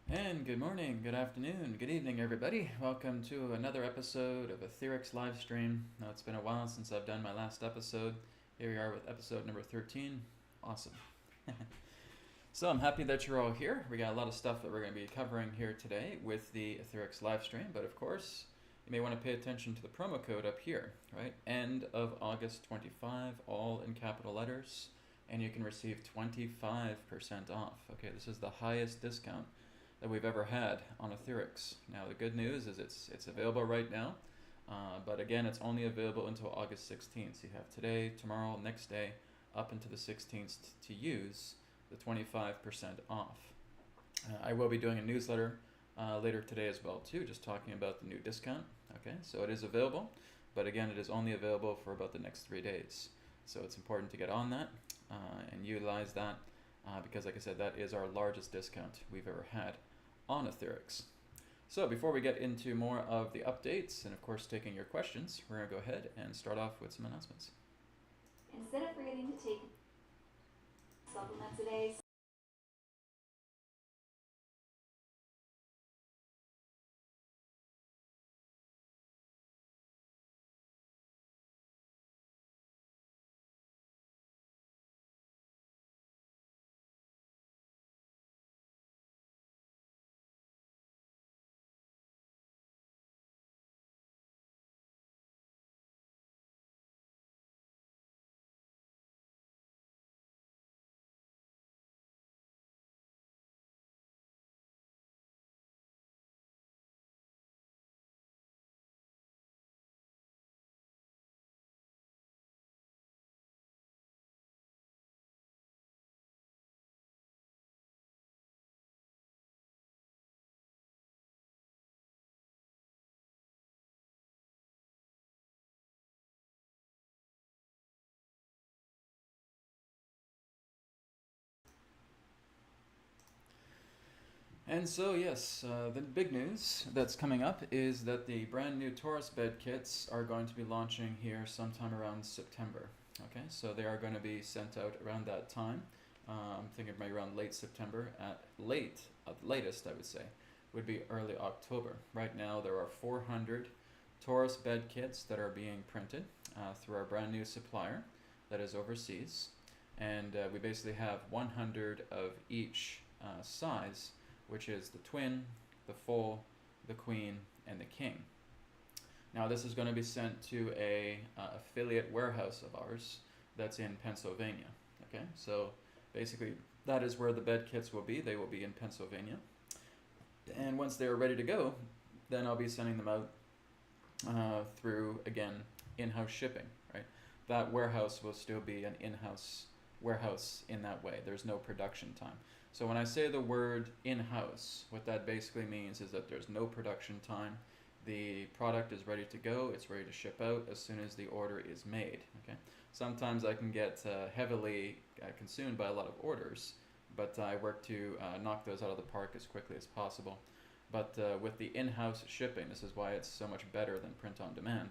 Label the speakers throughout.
Speaker 1: And good morning, good afternoon, good evening, everybody. Welcome to another episode of Etherics Livestream. Now, it's been a while since I've done my last episode. Here we are with episode number 13. Awesome. So I'm happy that you're all here. We got a lot of stuff that we're going to be covering here today with the Etherics Livestream, but of course, you may want to pay attention to the promo code up here, right? End of August 25, all in capital letters, and you can receive 25% off. Okay, this is the highest discount that we've ever had on Etherics. Now the good news is it's available right now, but again it's only available until August 16th. So you have today, tomorrow, next day, up into the 16th to use the 25% off. I will be doing a newsletter later today as well too, just talking about the new discount. Okay, so it is available, but again it is only available for about the next 3 days. So it's important to get on that and utilize that because like I said, that is our largest discount we've ever had on Etherics. So before we get into more of the updates and of course taking your questions, we're going to go ahead and start off with some announcements.
Speaker 2: Instead of forgetting to take supplements a day,
Speaker 1: And so yes, the big news that's coming up is that the brand new Taurus bed kits are going to be launching here sometime around September. Okay, so they are going to be sent out around that time. I'm thinking maybe around late September, at latest I would say, would be early October. Right now there are 400 Taurus bed kits that are being printed through our brand new supplier that is overseas. And we basically have 100 of each size, which is the twin, the full, the queen, and the king. Now this is going to be sent to a affiliate warehouse of ours that's in Pennsylvania. Okay, so basically that is where the bed kits will be. They will be in Pennsylvania. And once they are ready to go, then I'll be sending them out through, again, in-house shipping, right? That warehouse will still be an in-house warehouse in that way. There's no production time. So when I say the word in-house, what that basically means is that there's no production time. The product is ready to go. It's ready to ship out as soon as the order is made. Okay. Sometimes I can get heavily consumed by a lot of orders, but I work to knock those out of the park as quickly as possible. But with the in-house shipping, this is why it's so much better than print on demand.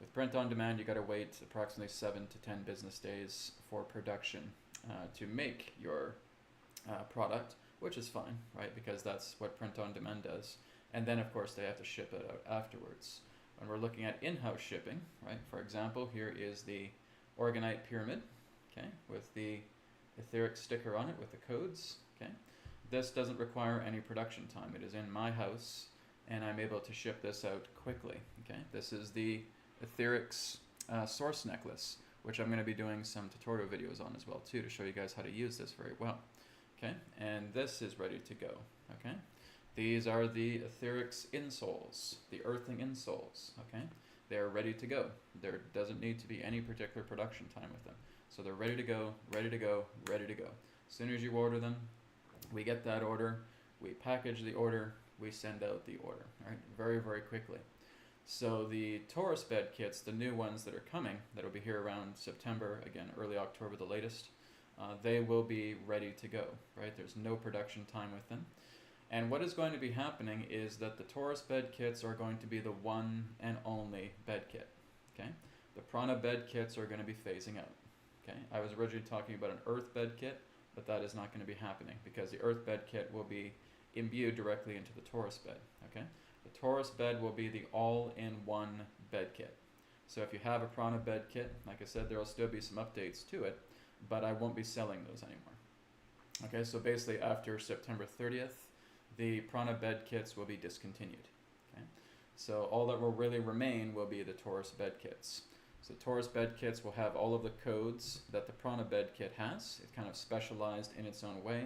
Speaker 1: With print on demand, you got to wait approximately 7 to 10 business days for production to make your product, which is fine, right? Because that's what print on demand does. And then of course they have to ship it out afterwards. When we're looking at in-house shipping, right? For example, here is the Orgonite pyramid, okay, with the Etheric sticker on it with the codes, okay. This doesn't require any production time. It is in my house and I'm able to ship this out quickly, okay. This is the Etherics source necklace, which I'm going to be doing some tutorial videos on as well too, to show you guys how to use this very well. Okay, and this is ready to go. Okay, these are the Etherics Insoles, the earthling insoles. Okay, they are ready to go. There doesn't need to be any particular production time with them. So they're ready to go, ready to go, ready to go. As soon as you order them, we get that order, we package the order, we send out the order. All right, very, very quickly. So the Taurus bed kits, the new ones that are coming, that'll be here around September, again, early October the latest, they will be ready to go, right? There's no production time with them. And what is going to be happening is that the Taurus bed kits are going to be the one and only bed kit, okay? The Prana bed kits are going to be phasing out, okay? I was originally talking about an Earth bed kit, but that is not going to be happening because the Earth bed kit will be imbued directly into the Torus bed. Okay, the Torus bed will be the all-in-one bed kit. So if you have a Prana bed kit, like I said, there will still be some updates to it, but I won't be selling those anymore. Okay, so basically after September 30th, the Prana bed kits will be discontinued. Okay, so all that will really remain will be the Torus bed kits. So Torus bed kits will have all of the codes that the Prana bed kit has. It's kind of specialized in its own way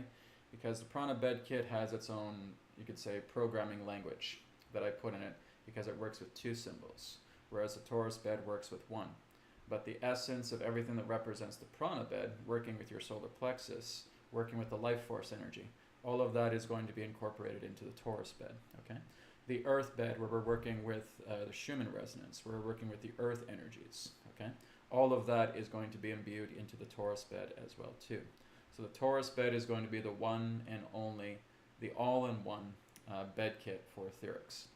Speaker 1: because the Prana bed kit has its own, you could say, programming language that I put in it because it works with 2 symbols, whereas the Torus bed works with 1. But the essence of everything that represents the Prana bed, working with your solar plexus, working with the life force energy, all of that is going to be incorporated into the Torus bed. Okay, the Earth bed, where we're working with the Schumann resonance, where we're working with the Earth energies. Okay, all of that is going to be imbued into the Torus bed as well too. So the Torus bed is going to be the one and only, the all-in-one bed kit for Etherics,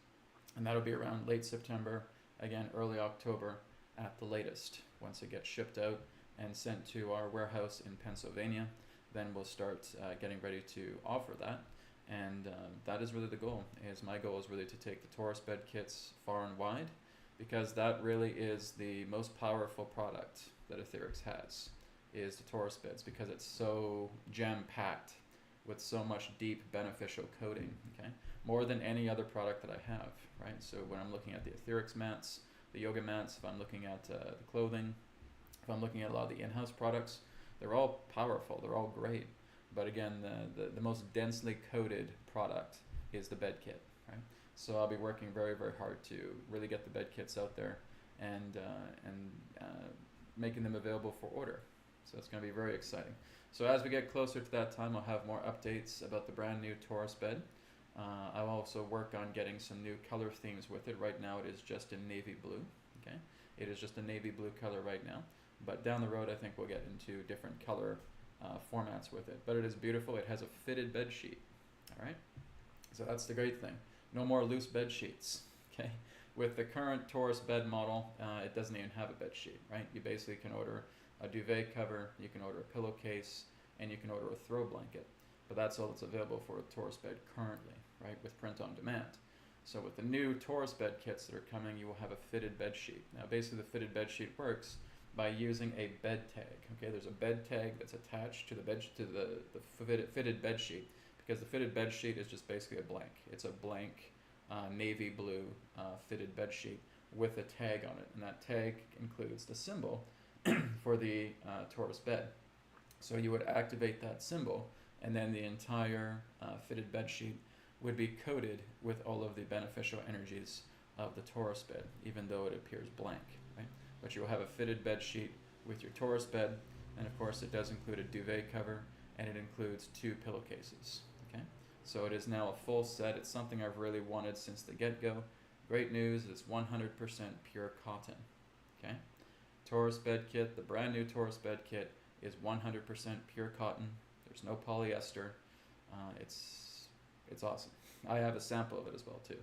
Speaker 1: and that'll be around late September, again early October at the latest. Once it gets shipped out and sent to our warehouse in Pennsylvania, then we'll start getting ready to offer that. And that is really the goal. My goal is really to take the Torus bed kits far and wide, because that really is the most powerful product that Etherics has, is the Torus beds, because it's so jam-packed with so much deep beneficial coding. Okay, more than any other product that I have, right? So when I'm looking at the Etherics mats, the yoga mats, if I'm looking at the clothing, if I'm looking at a lot of the in-house products, they're all powerful, they're all great. But again, the most densely coded product is the bed kit, right? So I'll be working very, very hard to really get the bed kits out there and making them available for order. So it's going to be very exciting. So as we get closer to that time, I'll have more updates about the brand new Torus bed. I'll also work on getting some new color themes with it. Right now it is just in navy blue. Okay, it is just a navy blue color right now. But down the road, I think we'll get into different color formats with it. But it is beautiful. It has a fitted bed sheet. All right. So that's the great thing. No more loose bed sheets. Okay. With the current Torus bed model, it doesn't even have a bed sheet, right? You basically can order a duvet cover, you can order a pillowcase, and you can order a throw blanket. But that's all that's available for a Torus bed currently, right? With print on demand. So with the new Torus bed kits that are coming, you will have a fitted bed sheet. Now, basically, the fitted bed sheet works by using a bed tag. Okay, there's a bed tag that's attached to the fitted bed sheet, because the fitted bed sheet is just basically a blank. It's a blank navy blue fitted bed sheet with a tag on it, and that tag includes the symbol for the Torus bed. So you would activate that symbol, and then the entire fitted bed sheet would be coated with all of the beneficial energies of the Torus bed, even though it appears blank, right? But you will have a fitted bed sheet with your Torus bed, and of course it does include a duvet cover, and it includes 2 pillowcases. Okay, so it is now a full set. It's something I've really wanted since the get-go. Great news, it's 100% pure cotton. Okay, Torus bed kit, the brand new Torus bed kit, is 100% pure cotton. There's no polyester. It's awesome. I have a sample of it as well too,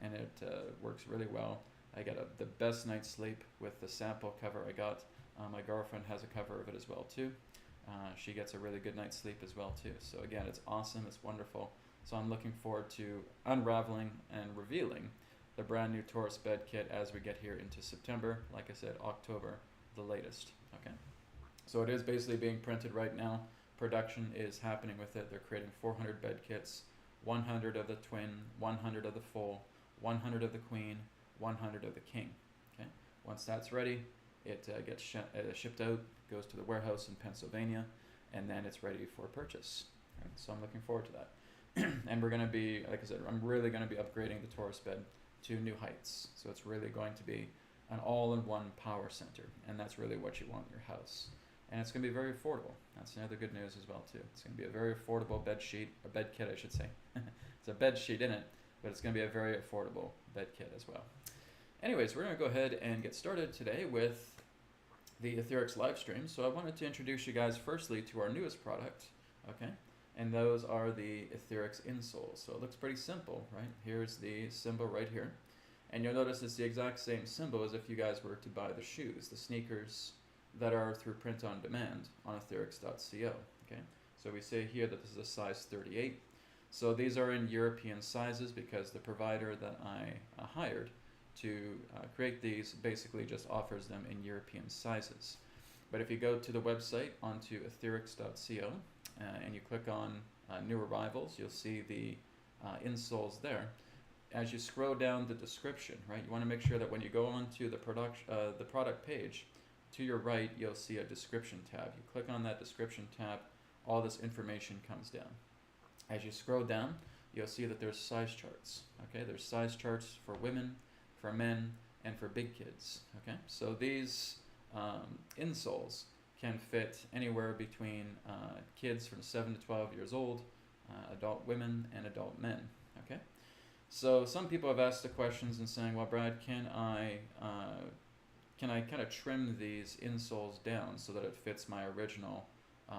Speaker 1: and it works really well. I get the best night's sleep with the sample cover I got. My girlfriend has a cover of it as well too. She gets a really good night's sleep as well too. So again, it's awesome, it's wonderful. So I'm looking forward to unraveling and revealing the brand new Torus bed kit as we get here into September. Like I said, October, the latest. Okay, so it is basically being printed right now. Production is happening with it. They're creating 400 bed kits, 100 of the twin, 100 of the full, 100 of the queen, 100 of the king. Okay, once that's ready, it gets shipped out, goes to the warehouse in Pennsylvania, and then it's ready for purchase. Right? So I'm looking forward to that. And we're going to be, like I said, I'm really going to be upgrading the Torus bed to new heights. So it's really going to be an all-in-one power center, and that's really what you want in your house. And it's going to be very affordable. That's another good news as well too. It's going to be a very affordable bed sheet, a bed kit I should say. It's a bed sheet in it, but it's going to be a very affordable bed kit as well. Anyways, we're going to go ahead and get started today with the Etherics live stream. So I wanted to introduce you guys firstly to our newest product, okay? And those are the Etherics Insoles. So it looks pretty simple, right? Here's the symbol right here. And you'll notice it's the exact same symbol as if you guys were to buy the shoes, the sneakers that are through print on demand on etherics.co, okay? So we say here that this is a size 38. So these are in European sizes because the provider that I hired to create these basically just offers them in European sizes. But if you go to the website onto etherics.co and you click on new arrivals, you'll see the insoles there. As you scroll down the description, right, you want to make sure that when you go onto the product page, to your right you'll see a description tab. You click on that description tab, all this information comes down. As you scroll down, you'll see that there's size charts. Okay, there's size charts for women, for men, and for big kids. Okay, so these insoles can fit anywhere between kids from 7 to 12 years old, adult women, and adult men. Okay, so some people have asked the questions and saying, well, Brad, can I kind of trim these insoles down so that it fits my original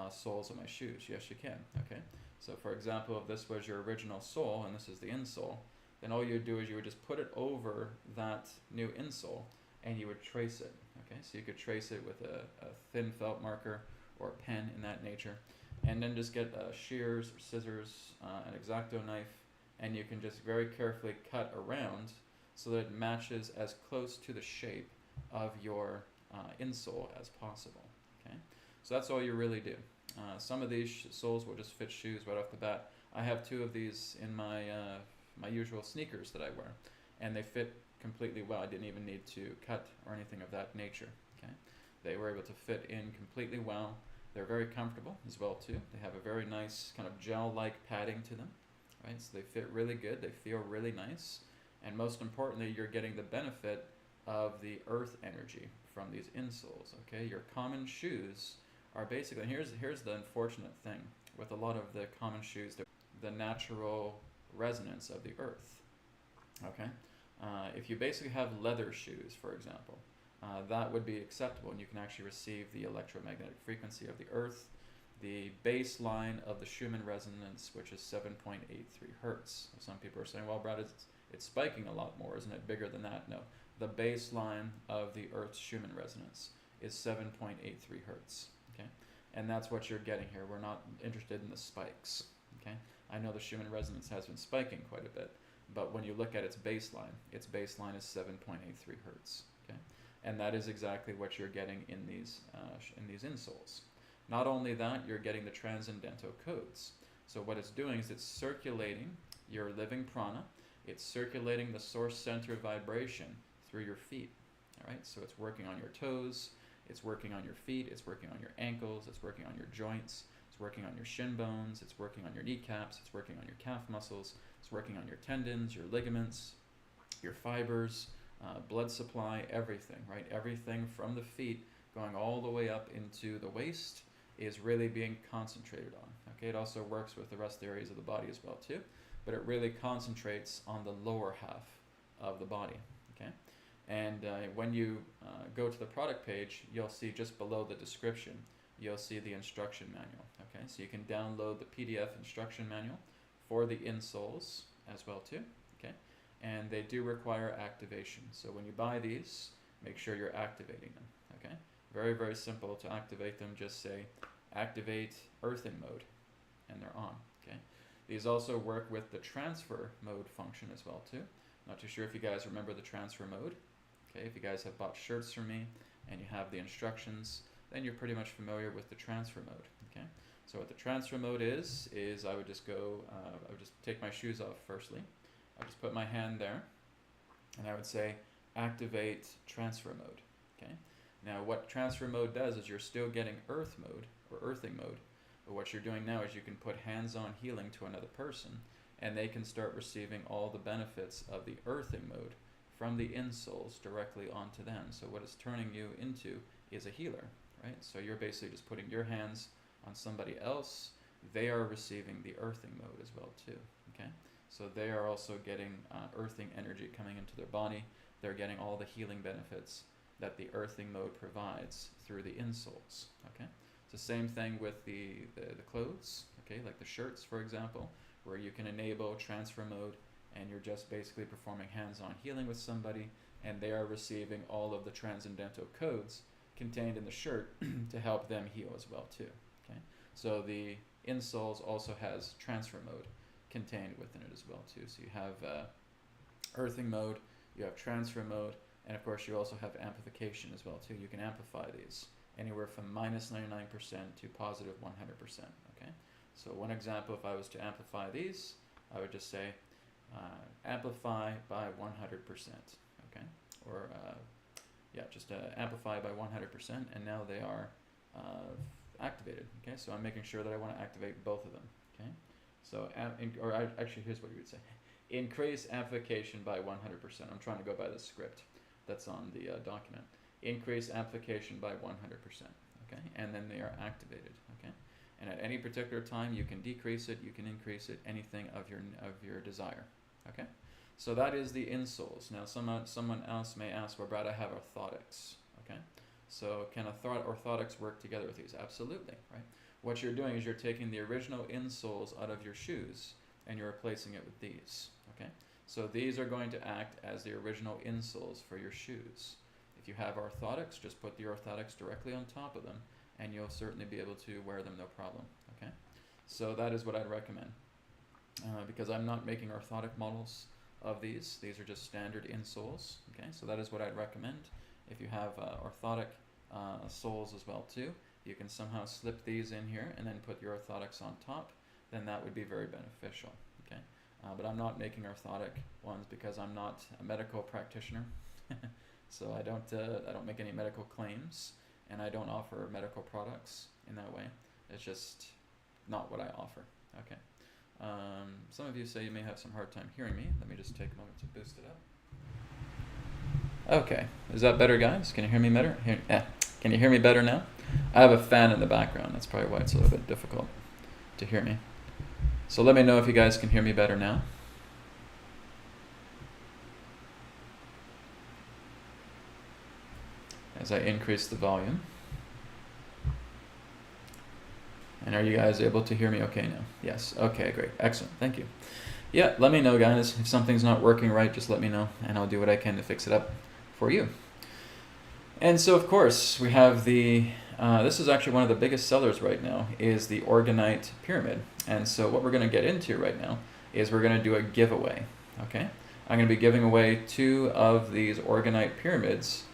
Speaker 1: soles of my shoes? Yes, you can. Okay, so for example, if this was your original sole and this is the insole, then all you would do is you would just put it over that new insole and you would trace it. Okay, so you could trace it with a thin felt marker or a pen in that nature, and then just get shears or scissors, an X-Acto knife, and you can just very carefully cut around so that it matches as close to the shape of your insole as possible. Okay, so that's all you really do. Some of these soles will just fit shoes right off the bat. I have 2 of these in my my usual sneakers that I wear, and they fit completely well. I didn't even need to cut or anything of that nature. Okay, they were able to fit in completely well. They're very comfortable as well too. They have a very nice kind of gel-like padding to them, right? So they fit really good. They feel really nice, and most importantly, you're getting the benefit of the earth energy from these insoles. Okay, your common shoes are basically, here's the unfortunate thing with a lot of the common shoes, the natural resonance of the earth. Okay, if you basically have leather shoes, for example, that would be acceptable, and you can actually receive the electromagnetic frequency of the earth, the baseline of the Schumann resonance, which is 7.83 hertz. Some people are saying, well, Brad, it's spiking a lot more, isn't it bigger than that? No, the baseline of the earth's Schumann resonance is 7.83 hertz. Okay, and that's what you're getting here. We're not interested in the spikes. Okay, I know the Schumann resonance has been spiking quite a bit, but when you look at its baseline is 7.83 hertz. Okay, and that is exactly what you're getting in these insoles. Not only that, you're getting the transcendental codes. So what it's doing is it's circulating your living prana. It's circulating the source center vibration through your feet. All right, so it's working on your toes, it's working on your feet, it's working on your ankles, it's working on your joints, it's working on your shin bones, it's working on your kneecaps, it's working on your calf muscles, it's working on your tendons, your ligaments, your fibers, blood supply, everything, right? Everything from the feet going all the way up into the waist is really being concentrated on. Okay, it also works with the rest of the areas of the body as well too, but it really concentrates on the lower half of the body. Okay, and when you go to the product page, you'll see just below the description, you'll see the instruction manual. Okay, so you can download the PDF instruction manual for the insoles as well too. Okay, and they do require activation. So when you buy these, make sure you're activating them. Okay, very, very simple to activate them. Just say activate earthing mode and they're on. Okay, these also work with the transfer mode function as well too. Not too sure if you guys remember the transfer mode. Okay, if you guys have bought shirts from me and you have the instructions, then you're pretty much familiar with the transfer mode. Okay, so what the transfer mode is I would just go, I would just take my shoes off firstly. I just put my hand there and I would say activate transfer mode. Okay, now what transfer mode does is you're still getting earth mode or earthing mode, but what you're doing now is you can put hands-on healing to another person and they can start receiving all the benefits of the earthing mode from the insoles directly onto them. So what it's turning you into is a healer, right? So you're basically just putting your hands on somebody else. They are receiving the earthing mode as well too. Okay, so they are also getting earthing energy coming into their body. They're getting all the healing benefits that the earthing mode provides through the insoles. Okay, it's the same thing with the clothes. Okay, like the shirts, for example, where you can enable transfer mode and you're just basically performing hands-on healing with somebody and they are receiving all of the transcendental codes contained in the shirt to help them heal as well too. Okay, so the insoles also has transfer mode. contained within it as well too. So you have earthing mode, you have transfer mode, and of course you also have amplification as well too. You can amplify these anywhere from -99% to positive 100%. Okay, so one example, if I was to amplify these, I would just say amplify by 100%. Okay, or just amplify by 100%, and now they are activated. Okay, so I'm making sure that I want to activate both of them. Okay, so actually here's what you would say: increase amplification by 100%. I'm trying to go by the script that's on the document. Increase amplification by 100%. Okay, and then they are activated. Okay, and at any particular time you can decrease it, you can increase it, anything of your desire. Okay, so that is the Insoles. Now someone else may ask, well, Brad, I have orthotics. Okay, so can orthotics work together with these? Absolutely, right? What you're doing is you're taking the original insoles out of your shoes and you're replacing it with these. Okay, so these are going to act as the original insoles for your shoes. If you have orthotics, just put the orthotics directly on top of them and you'll certainly be able to wear them no problem. Okay, so that is what I'd recommend, because I'm not making orthotic models of these. These are just standard insoles. Okay, so that is what I'd recommend. If you have orthotic soles as well too, you can somehow slip these in here and then put your orthotics on top, then that would be very beneficial. Okay, but I'm not making orthotic ones because I'm not a medical practitioner. So I don't make any medical claims, and I don't offer medical products in that way. It's just not what I offer. Okay. Some of you say you may have some hard time hearing me. Let me just take a moment to boost it up. Okay, is that better, guys? Can you hear me better? Can you hear me better now? I have a fan in the background. That's probably why it's a little bit difficult to hear me. So let me know if you guys can hear me better now. As I increase the volume. And are you guys able to hear me okay now? Yes. Okay, great. Excellent. Thank you. Yeah, let me know, guys. If something's not working right, just let me know, and I'll do what I can to fix it up for you. And so, of course, we have the, this is actually one of the biggest sellers right now, is the Orgonite pyramid. And so what we're going to get into right now is we're going to do a giveaway. Okay? I'm going to be giving away 2 of these Orgonite pyramids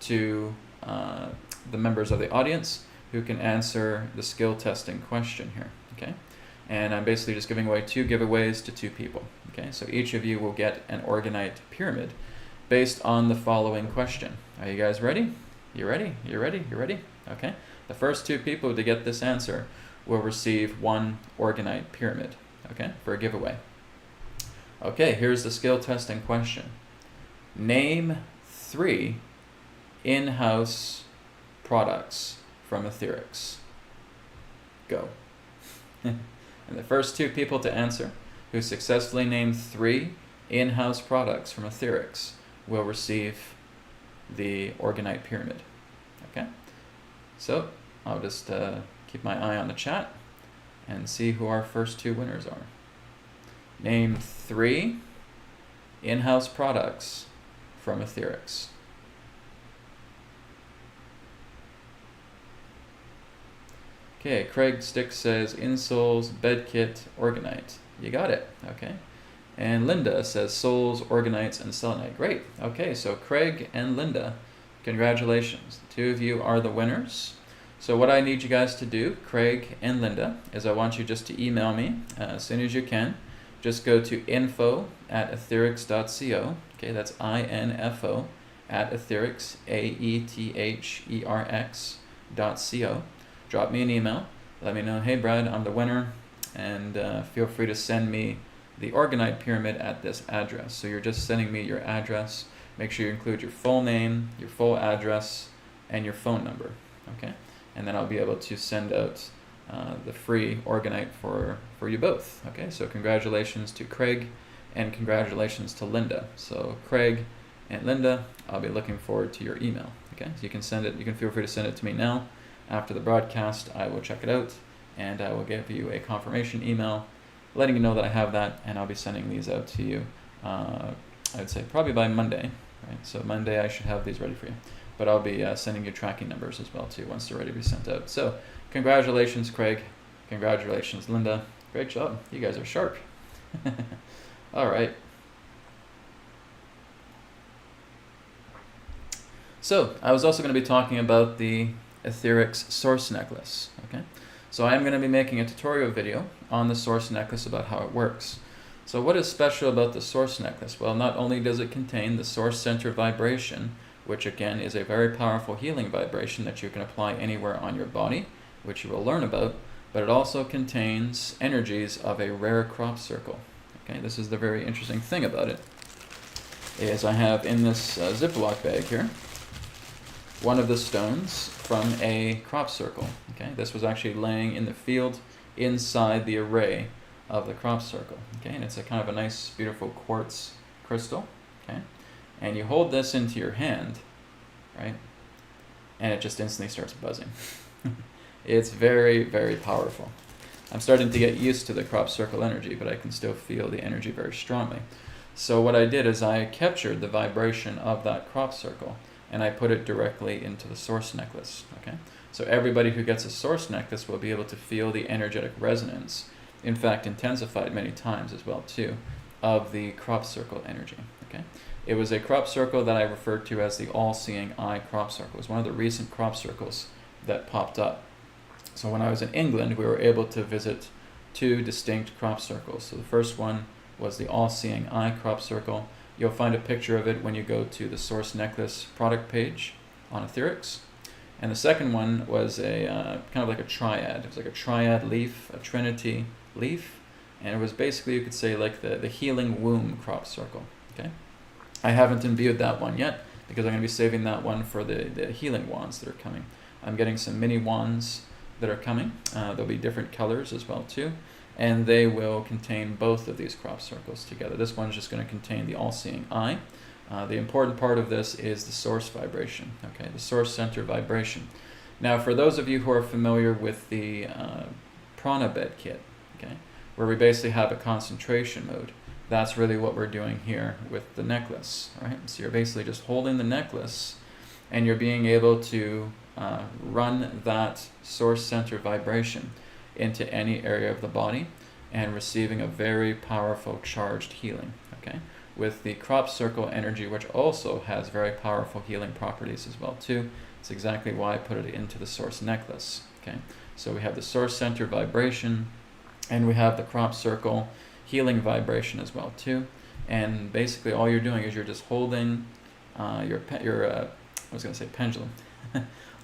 Speaker 1: to the members of the audience who can answer the skill testing question here. Okay? And I'm basically just giving away 2 giveaways to 2 people. Okay? So each of you will get an Orgonite pyramid based on the following question. Are you guys ready? You ready? You ready? You ready? Okay. The first 2 people to get this answer will receive 1 Orgonite pyramid. Okay? For a giveaway. Okay, here's the skill testing question. Name 3 in-house products from Etherics. Go. And the first 2 people to answer who successfully name 3 in-house products from Etherics will receive the Orgonite pyramid. Okay? So I'll just keep my eye on the chat and see who our first 2 winners are. Name 3 in-house products from Etherics. Okay, Craig Stick says Insoles, Bed Kit, Orgonite. You got it. Okay. And Linda says Souls, Organites, and Selenite. Great. Okay, so Craig and Linda, congratulations. The 2 of you are the winners. So what I need you guys to do, Craig and Linda, is I want you just to email me as soon as you can. Just go to info@etherics.co. Okay, that's info at Etherics, AetherX.co. Drop me an email. Let me know, hey Brad, I'm the winner, and feel free to send me the Orgonite pyramid at this address. So you're just sending me your address. Make sure you include your full name, your full address, and your phone number. Okay, and then I'll be able to send out the free Orgonite for you both. Okay, so congratulations to Craig and congratulations to Linda. So Craig and Linda, I'll be looking forward to your email. Okay, so you can send it. You can feel free to send it to me now. After the broadcast, I will check it out and I will give you a confirmation email letting you know that I have that, and I'll be sending these out to you, I'd say probably by Monday, right? So Monday I should have these ready for you. But I'll be sending you tracking numbers as well too once they're ready to be sent out. So congratulations, Craig. Congratulations, Linda. Great job. You guys are sharp. All right. So I was also going to be talking about the Etherics source necklace. Okay. So I am going to be making a tutorial video on the source necklace about how it works. So what is special about the source necklace? Well, not only does it contain the source center vibration, which again is a very powerful healing vibration that you can apply anywhere on your body, which you will learn about, but it also contains energies of a rare crop circle. Okay, this is the very interesting thing about it, is I have in this Ziploc bag here one of the stones from a crop circle. Okay, this was actually laying in the field inside the array of the crop circle. Okay, and it's a kind of a nice, beautiful quartz crystal. Okay, and you hold this into your hand, right, and it just instantly starts buzzing. It's very, very powerful. I'm starting to get used to the crop circle energy, but I can still feel the energy very strongly. So what I did is I captured the vibration of that crop circle and I put it directly into the source necklace. Okay, so everybody who gets a source necklace will be able to feel the energetic resonance, in fact intensified many times as well too, of the crop circle energy. Okay, it was a crop circle that I referred to as the all-seeing eye crop circle. It was one of the recent crop circles that popped up. So when I was in England, we were able to visit two distinct crop circles. So the first one was the all-seeing eye crop circle. You'll find a picture of it when you go to the source necklace product page on Etherics. And the second one was a kind of like a triad. It was like a triad leaf, a trinity leaf, and it was basically, you could say, like the healing womb crop circle. Okay, I haven't imbued that one yet because I'm going to be saving that one for the healing wands that are coming. I'm getting some mini wands that are coming. There'll be different colors as well too, and they will contain both of these crop circles together. This one's just going to contain the all-seeing eye. The important part of this is the source vibration, okay, the source center vibration. Now, for those of you who are familiar with the prana bed kit, okay, where we basically have a concentration mode, that's really what we're doing here with the necklace, right? So you're basically just holding the necklace and you're being able to run that source center vibration into any area of the body and receiving a very powerful charged healing, okay, with the crop circle energy, which also has very powerful healing properties as well too. It's exactly why I put it into the source necklace. Okay, so we have the source center vibration and we have the crop circle healing vibration as well too, and basically all you're doing is you're just holding your I was going to say pendulum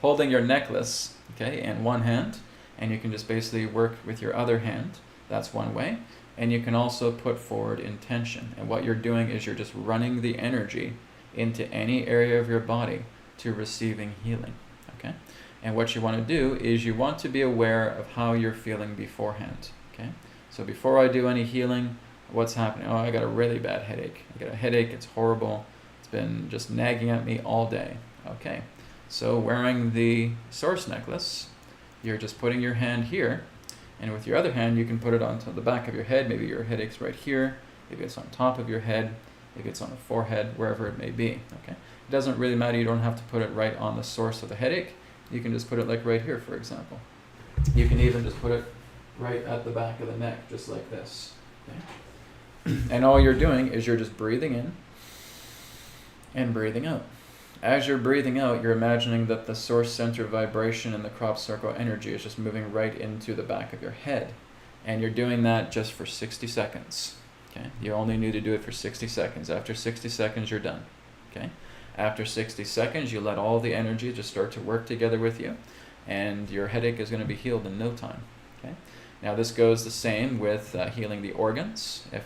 Speaker 1: holding your necklace, okay, in one hand, and you can just basically work with your other hand. That's one way. And you can also put forward intention. And what you're doing is you're just running the energy into any area of your body to receiving healing, okay? And what you want to do is you want to be aware of how you're feeling beforehand, okay? So before I do any healing, what's happening? Oh, I got a really bad headache. I got a headache, it's horrible. It's been just nagging at me all day, okay? So wearing the source necklace, you're just putting your hand here, and with your other hand, you can put it onto the back of your head. Maybe your headache's right here. Maybe it's on top of your head. Maybe it's on the forehead, wherever it may be, okay? It doesn't really matter. You don't have to put it right on the source of the headache. You can just put it like right here, for example. You can even just put it right at the back of the neck, just like this, okay? And all you're doing is you're just breathing in and breathing out. As you're breathing out, you're imagining that the source center vibration and the crop circle energy is just moving right into the back of your head. And you're doing that just for 60 seconds. Okay? You only need to do it for 60 seconds. After 60 seconds, you're done. Okay? After 60 seconds, you let all the energy just start to work together with you, and your headache is going to be healed in no time. Okay? Now this goes the same with healing the organs. If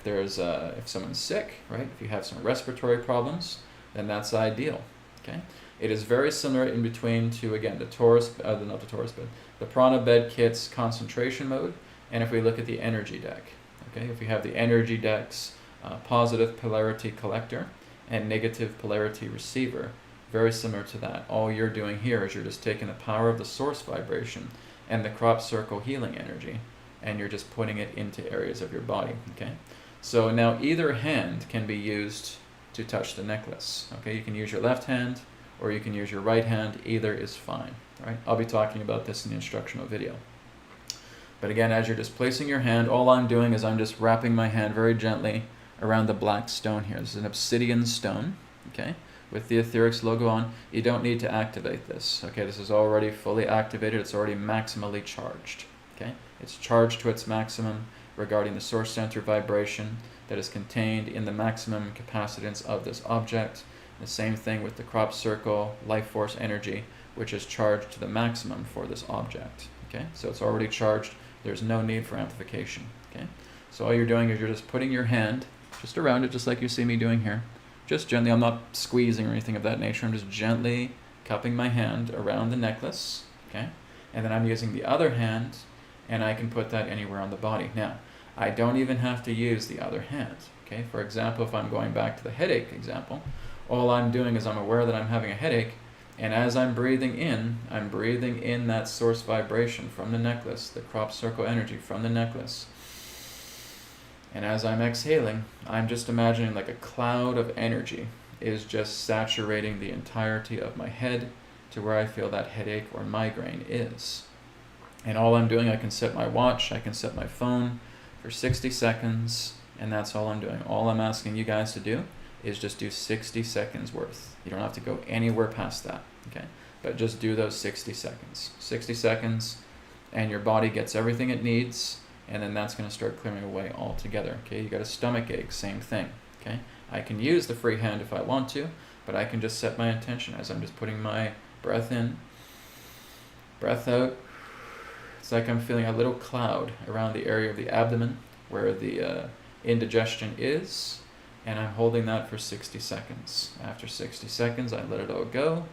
Speaker 1: someone's sick, right? If you have some respiratory problems, then that's ideal. Okay, it is very similar in between to, again, the Taurus, not the Taurus, but the prana bed kit's concentration mode. And if we look at the energy deck, okay, if we have the energy deck's positive polarity collector and negative polarity receiver, very similar to that. All you're doing here is you're just taking the power of the source vibration and the crop circle healing energy, and you're just putting it into areas of your body. Okay, so now either hand can be used to touch the necklace. Okay, you can use your left hand or you can use your right hand. Either is fine. Right? I'll be talking about this in the instructional video. But again, as you're just placing your hand, all I'm doing is I'm just wrapping my hand very gently around the black stone here. This is an obsidian stone, okay, with the Etherics logo on. You don't need to activate this, okay? This is already fully activated. It's already maximally charged, okay? It's charged to its maximum regarding the source center vibration that is contained in the maximum capacitance of this object. The same thing with the crop circle life force energy, which is charged to the maximum for this object, okay? So it's already charged. There's no need for amplification, okay? So all you're doing is you're just putting your hand just around it, just like you see me doing here. Just gently, I'm not squeezing or anything of that nature. I'm just gently cupping my hand around the necklace, okay? And then I'm using the other hand, and I can put that anywhere on the body. Now, I don't even have to use the other hand, okay? For example, if I'm going back to the headache example, all I'm doing is I'm aware that I'm having a headache, and as I'm breathing in that source vibration from the necklace, the crop circle energy from the necklace. And as I'm exhaling, I'm just imagining like a cloud of energy is just saturating the entirety of my head to where I feel that headache or migraine is. And all I'm doing, I can set my watch, I can set my phone for 60 seconds, and that's all I'm doing. All I'm asking you guys to do is just do 60 seconds worth. You don't have to go anywhere past that, okay? But just do those 60 seconds. 60 seconds, and your body gets everything it needs, and then that's going to start clearing away altogether, okay? You got a stomach ache, same thing, okay? I can use the free hand if I want to, but I can just set my intention as I'm just putting my breath in, breath out. It's like I'm feeling a little cloud around the area of the abdomen where the indigestion is, and I'm holding that for 60 seconds. After 60 seconds, I let it all go,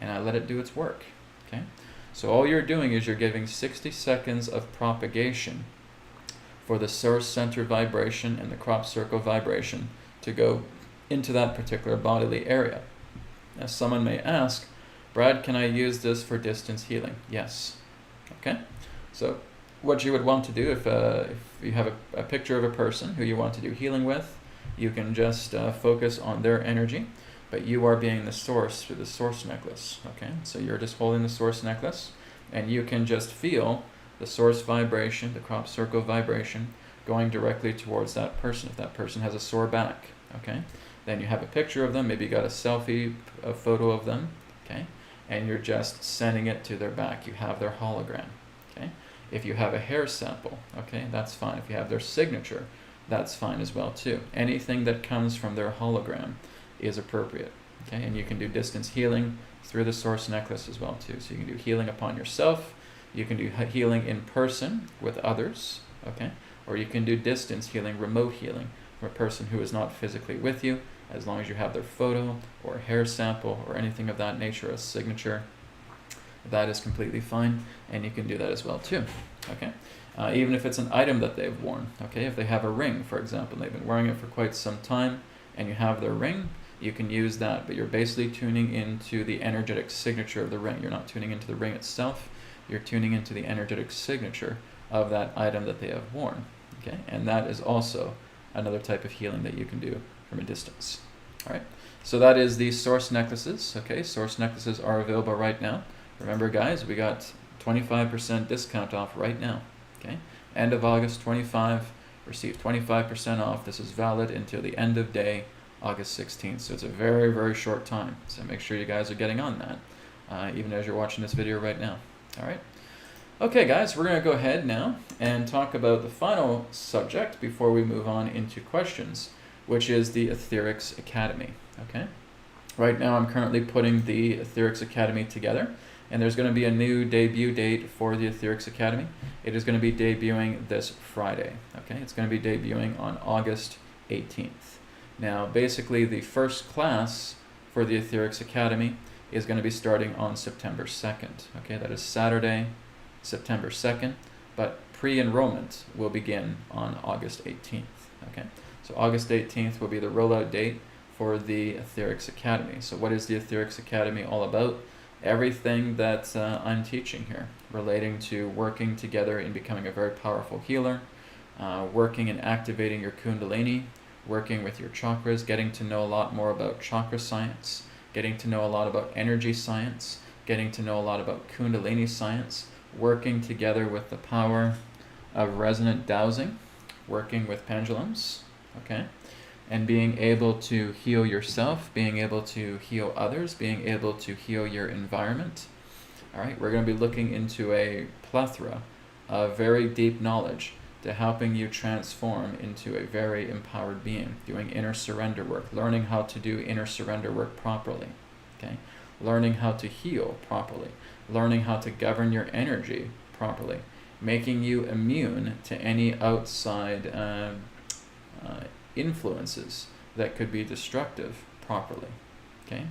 Speaker 1: and I let it do its work, okay? So all you're doing is you're giving 60 seconds of propagation for the source center vibration and the crop circle vibration to go into that particular bodily area. Now someone may ask, Brad, can I use this for distance healing? Yes, okay? So what you would want to do if you have a picture of a person who you want to do healing with, you can just focus on their energy, but you are being the source through the source necklace, okay? So you're just holding the source necklace, and you can just feel the source vibration, the crop circle vibration, going directly towards that person. If that person has a sore back, okay? Then you have a picture of them, maybe you got a selfie, a photo of them, okay? And you're just sending it to their back. You have their hologram, okay? If you have a hair sample, okay, that's fine. If you have their signature, that's fine as well too. Anything that comes from their hologram is appropriate, okay? And you can do distance healing through the source necklace as well too. So you can do healing upon yourself, you can do healing in person with others, okay? Or you can do distance healing, remote healing from a person who is not physically with you, as long as you have their photo or hair sample or anything of that nature, a signature, that is completely fine, and you can do that as well too, okay? Even if it's an item that they've worn, okay? If they have a ring, for example, they've been wearing it for quite some time, and you have their ring, you can use that, but you're basically tuning into the energetic signature of the ring. You're not tuning into the ring itself, you're tuning into the energetic signature of that item that they have worn, okay? And that is also another type of healing that you can do from a distance, all right? So that is the source necklaces, okay? Source necklaces are available right now. Remember guys, we got 25% discount off right now, okay? End of August 25, receive 25% off. This is valid until the end of day, August 16th. So it's a very, very short time. So make sure you guys are getting on that, even as you're watching this video right now, all right? Okay guys, we're gonna go ahead now and talk about the final subject before we move on into questions, which is the Etherics Academy, okay? Right now I'm currently putting the Etherics Academy together, and there's going to be a new debut date for the Etherics Academy. It is going to be debuting this Friday, okay? It's going to be debuting on August 18th. Now, basically, the first class for the Etherics Academy is going to be starting on September 2nd, okay? That is Saturday, September 2nd, but pre-enrollment will begin on August 18th, okay? So August 18th will be the rollout date for the Etherics Academy. So what is the Etherics Academy all about? Everything that I'm teaching here relating to working together in becoming a very powerful healer, working and activating your kundalini, working with your chakras, getting to know a lot more about chakra science, getting to know a lot about energy science, getting to know a lot about kundalini science, working together with the power of resonant dowsing, working with pendulums, okay? And being able to heal yourself, being able to heal others, being able to heal your environment. All right, we're going to be looking into a plethora of very deep knowledge to helping you transform into a very empowered being, doing inner surrender work, learning how to do inner surrender work properly, okay? Learning how to heal properly, learning how to govern your energy properly, making you immune to any outside influences that could be destructive properly, okay?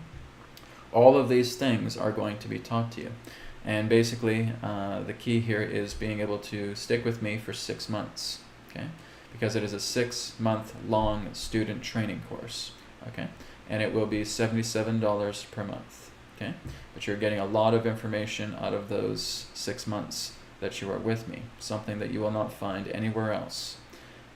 Speaker 1: All of these things are going to be taught to you. And basically, the key here is being able to stick with me for 6 months, okay? Because it is a 6-month long student training course, okay? And it will be $77 per month, okay? But you're getting a lot of information out of those 6 months that you are with me, something that you will not find anywhere else.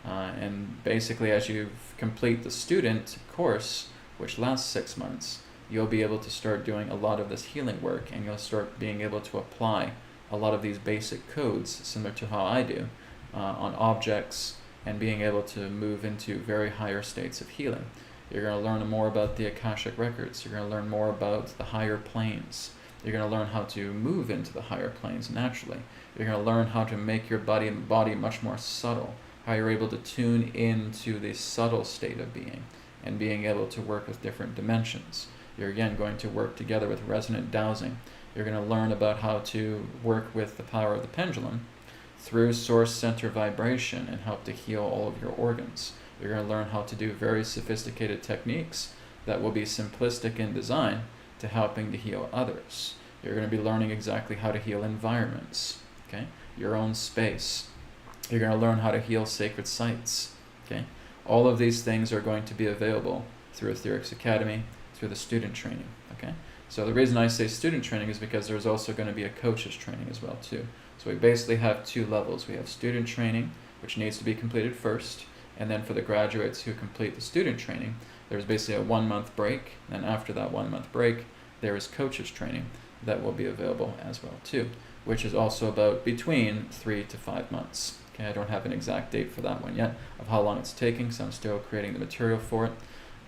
Speaker 1: And basically, as you complete the student course, which lasts 6 months, you'll be able to start doing a lot of this healing work, and you'll start being able to apply a lot of these basic codes, similar to how I do, on objects, and being able to move into very higher states of healing. You're going to learn more about the Akashic records. You're going to learn more about the higher planes. You're going to learn how to move into the higher planes naturally. You're going to learn how to make your body much more subtle, how you're able to tune into the subtle state of being and being able to work with different dimensions. You're again going to work together with resonant dowsing. You're going to learn about how to work with the power of the pendulum through source center vibration and help to heal all of your organs. You're going to learn how to do very sophisticated techniques that will be simplistic in design to helping to heal others. You're going to be learning exactly how to heal environments, okay? Your own space. You're going to learn how to heal sacred sites, okay? All of these things are going to be available through AetherX Academy, through the student training, okay? So the reason I say student training is because there's also going to be a coach's training as well too. So we basically have 2 levels. We have student training, which needs to be completed first, and then for the graduates who complete the student training, there's basically a 1-month break, and after that 1-month break, there is coach's training that will be available as well too, which is also about between 3 to 5 months. Okay, I don't have an exact date for that one yet of how long it's taking, so I'm still creating the material for it.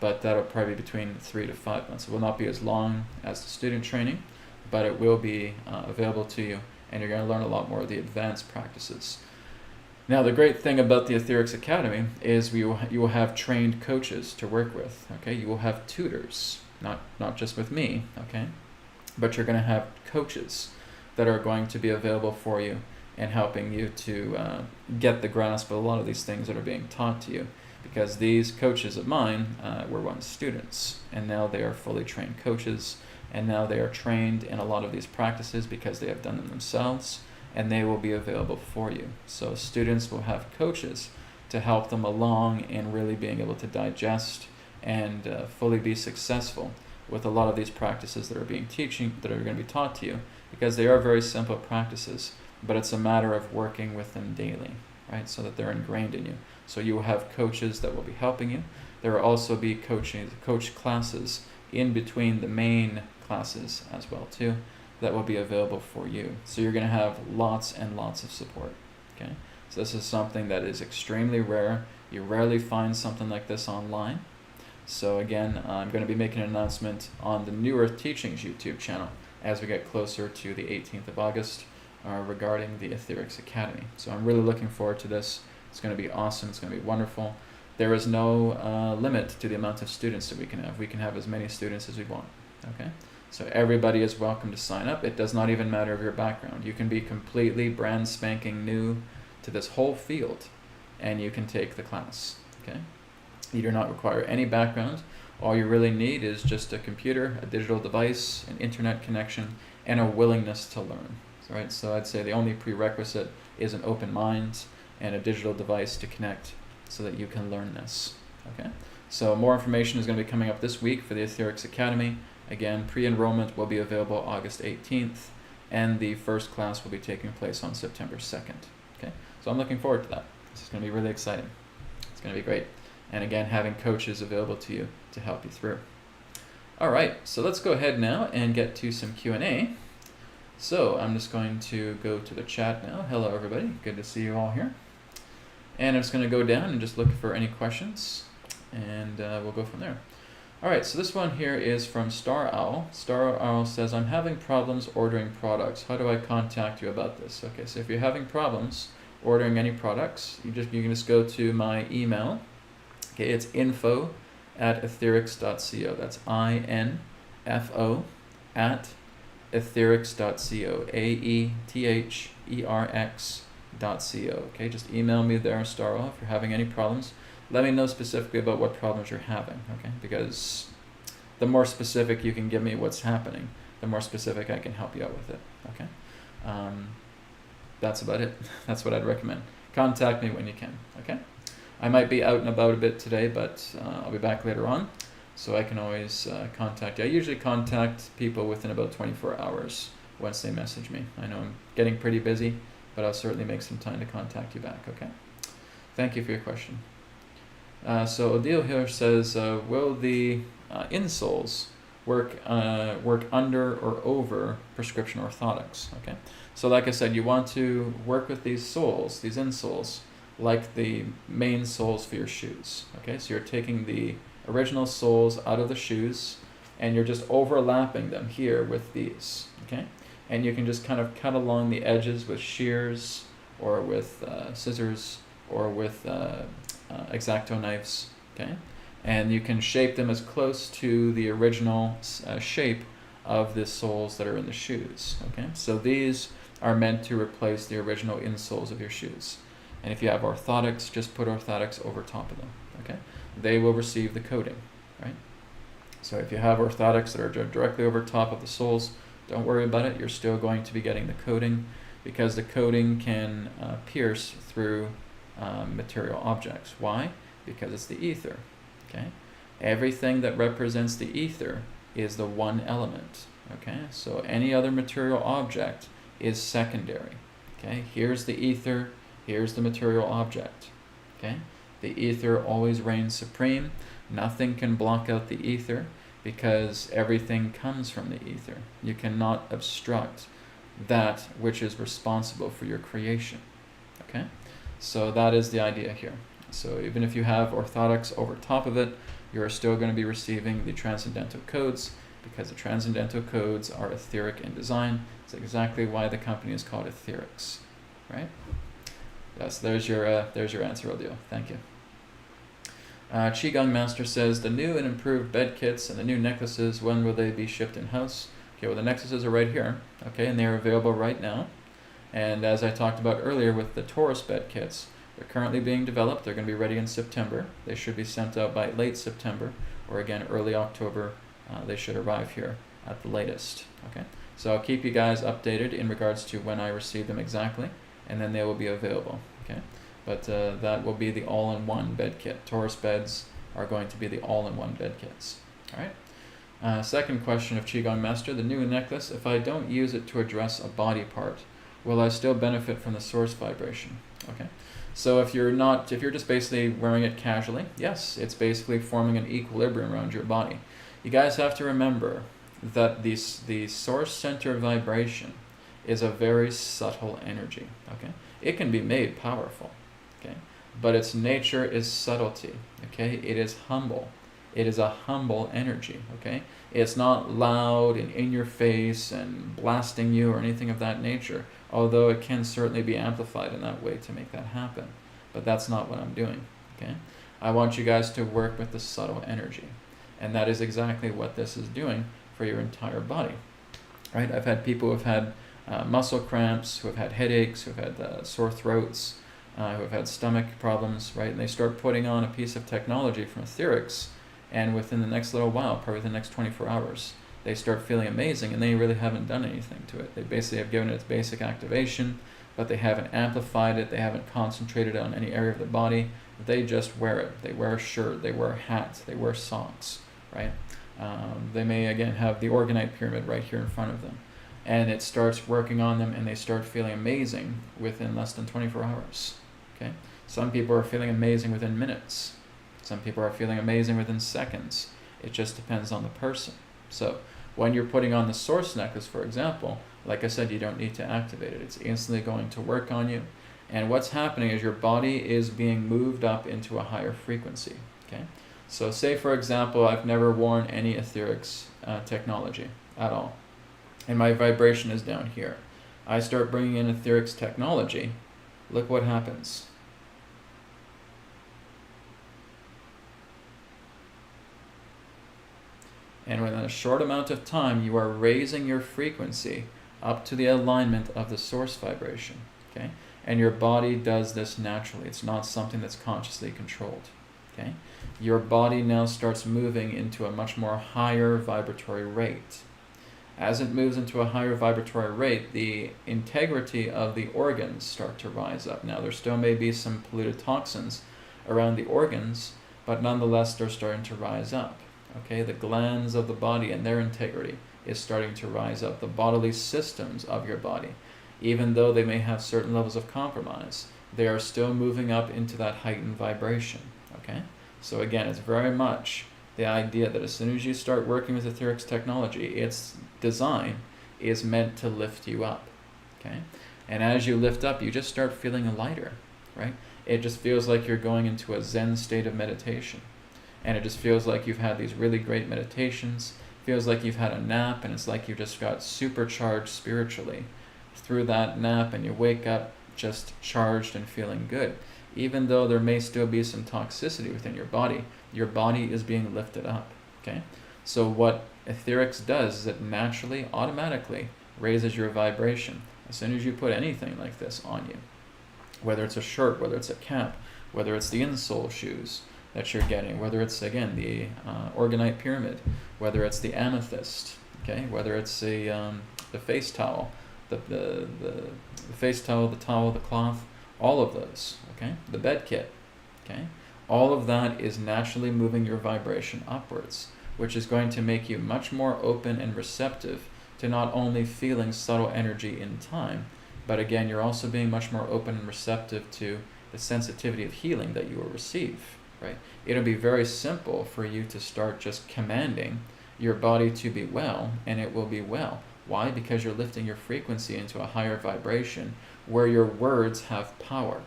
Speaker 1: But that'll probably be between 3 to 5 months. It will not be as long as the student training, but it will be available to you, and you're going to learn a lot more of the advanced practices. Now, the great thing about the Etherics Academy is you will have trained coaches to work with. Okay, you will have tutors, not just with me. Okay, but you're going to have coaches that are going to be available for you and helping you to get the grasp of a lot of these things that are being taught to you. Because these coaches of mine were once students, and now they are fully trained coaches, and now they are trained in a lot of these practices because they have done them themselves, and they will be available for you. So students will have coaches to help them along in really being able to digest and fully be successful with a lot of these practices that are going to be taught to you, because they are very simple practices, but it's a matter of working with them daily, right? So that they're ingrained in you. So you will have coaches that will be helping you. There will also be coach classes in between the main classes as well too, that will be available for you. So you're going to have lots and lots of support, okay? So this is something that is extremely rare. You rarely find something like this online. So again, I'm going to be making an announcement on the New Earth Teachings YouTube channel as we get closer to the 18th of August regarding the Etherics Academy. So I'm really looking forward to this. It's going to be awesome. It's going to be wonderful. There is no limit to the amount of students that we can have. We can have as many students as we want, okay? So everybody is welcome to sign up. It does not even matter of your background. You can be completely brand spanking new to this whole field, and you can take the class, okay? You do not require any background. All you really need is just a computer, a digital device, an internet connection, and a willingness to learn, right? So I'd say the only prerequisite is an open mind and a digital device to connect so that you can learn this, okay? So more information is going to be coming up this week for the Etherics Academy. Again, pre-enrollment will be available August 18th, and the first class will be taking place on September 2nd, okay? So I'm looking forward to that. This is going to be really exciting. It's going to be great. And again, having coaches available to you to help you through. All right, so let's go ahead now and get to some Q&A. So I'm just going to go to the chat now. Hello everybody, good to see you all here. And I'm just going to go down and just look for any questions, and we'll go from there. Alright, so this one here is from Star Owl. Star Owl says, I'm having problems ordering products. How do I contact you about this? Okay, so if you're having problems ordering any products, you can just go to my email. Okay, it's info@etherics.co. That's info at etherics.co. AetherX.co. Okay, just email me there, Star Owl, if you're having any problems. Let me know specifically about what problems you're having, okay? Because the more specific you can give me what's happening, the more specific I can help you out with it, okay? That's about it. That's what I'd recommend. Contact me when you can, okay? I might be out and about a bit today, but I'll be back later on, so I can always contact you. I usually contact people within about 24 hours once they message me. I know I'm getting pretty busy, but I'll certainly make some time to contact you back, okay? Thank you for your question. So Odile here says, will the insoles work under or over prescription orthotics? Okay, so like I said, you want to work with these soles, these insoles, like the main soles for your shoes. Okay, so you're taking the original soles out of the shoes and you're just overlapping them here with these. Okay, and you can just kind of cut along the edges with shears or with scissors or with X-Acto knives, okay, and you can shape them as close to the original shape of the soles that are in the shoes, okay. So these are meant to replace the original insoles of your shoes, and if you have orthotics, just put orthotics over top of them, okay. They will receive the coating, right. So if you have orthotics that are directly over top of the soles, don't worry about it. You're still going to be getting the coating, because the coating can pierce through material objects. Why? Because it's the ether, okay? Everything that represents the ether is the one element, okay? So any other material object is secondary, okay? Here's the ether, here's the material object, okay? The ether always reigns supreme. Nothing can block out the ether because everything comes from the ether. You cannot obstruct that which is responsible for your creation, okay? So that is the idea here. So even if you have orthotics over top of it, you're still going to be receiving the transcendental codes, because the transcendental codes are etheric in design. It's exactly why the company is called Etherics, right? Yes, there's your answer, Odile. Thank you. Qigong Master says, the new and improved bed kits and the new necklaces, when will they be shipped in-house? Okay, well the necklaces are right here, okay, and they're available right now. And as I talked about earlier with the Torus bed kits, they're currently being developed. They're going to be ready in September. They should be sent out by late September, or again early October. They should arrive here at the latest. Okay, so I'll keep you guys updated in regards to when I receive them exactly, and then they will be available. Okay, but that will be the all-in-one bed kit. Torus beds are going to be the all-in-one bed kits. All right. Second question of Qigong Master: the new necklace, if I don't use it to address a body part, will I still benefit from the source vibration? Okay, so if you're just basically wearing it casually, yes, it's basically forming an equilibrium around your body. You guys have to remember that the source center vibration is a very subtle energy, okay? It can be made powerful, okay? But its nature is subtlety, okay? It is humble. It is a humble energy, okay? It's not loud and in your face and blasting you or anything of that nature, although it can certainly be amplified in that way to make that happen. But that's not what I'm doing, okay? I want you guys to work with the subtle energy. And that is exactly what this is doing for your entire body, right? I've had people who have had muscle cramps, who have had headaches, who have had sore throats, who have had stomach problems, right? And they start putting on a piece of technology from Etherics, and within the next little while, probably the next 24 hours, they start feeling amazing, and they really haven't done anything to it. They basically have given it its basic activation, but they haven't amplified it, they haven't concentrated on any area of the body. They just wear it. They wear a shirt, they wear a hat, they wear socks, right? They may, again, have the Orgonite pyramid right here in front of them, and it starts working on them, and they start feeling amazing within less than 24 hours, okay? Some people are feeling amazing within minutes. Some people are feeling amazing within seconds. It just depends on the person. So when you're putting on the source necklace, for example, Like I said, you don't need to activate it. It's instantly going to work on you. And what's happening is your body is being moved up into a higher frequency. Okay. So say, for example, I've never worn any Etherics technology at all. And my vibration is down here. I start bringing in Etherics technology. Look what happens. And within a short amount of time, you are raising your frequency up to the alignment of the source vibration. Okay? And your body does this naturally. It's not something that's consciously controlled. Okay? Your body now starts moving into a much more higher vibratory rate. As it moves into a higher vibratory rate, the integrity of the organs start to rise up. Now, there still may be some polluted toxins around the organs, but nonetheless, they're starting to rise up. Okay, the glands of the body and their integrity is starting to rise up. The bodily systems of your body, even though they may have certain levels of compromise, they are still moving up into that heightened vibration. Okay, so again, it's very much the idea that as soon as you start working with Etherics technology, its design is meant to lift you up. Okay, and as you lift up, you just start feeling lighter, right? It just feels like you're going into a Zen state of meditation. And it just feels like you've had these really great meditations, feels like you've had a nap, and it's like you just got supercharged spiritually through that nap, and you wake up just charged and feeling good. Even though there may still be some toxicity within your body is being lifted up. Okay? So what Etherics does is it naturally, automatically raises your vibration as soon as you put anything like this on you. Whether it's a shirt, whether it's a cap, whether it's the insole shoes that you're getting, whether it's, again, the Orgonite pyramid, whether it's the amethyst, okay, whether it's the face towel, the face towel, the towel, the cloth, all of those, okay, the bed kit, okay, all of that is naturally moving your vibration upwards, which is going to make you much more open and receptive to not only feeling subtle energy in time, but again, you're also being much more open and receptive to the sensitivity of healing that you will receive. Right? It'll be very simple for you to start just commanding your body to be well, and it will be well. Why? Because you're lifting your frequency into a higher vibration where your words have power.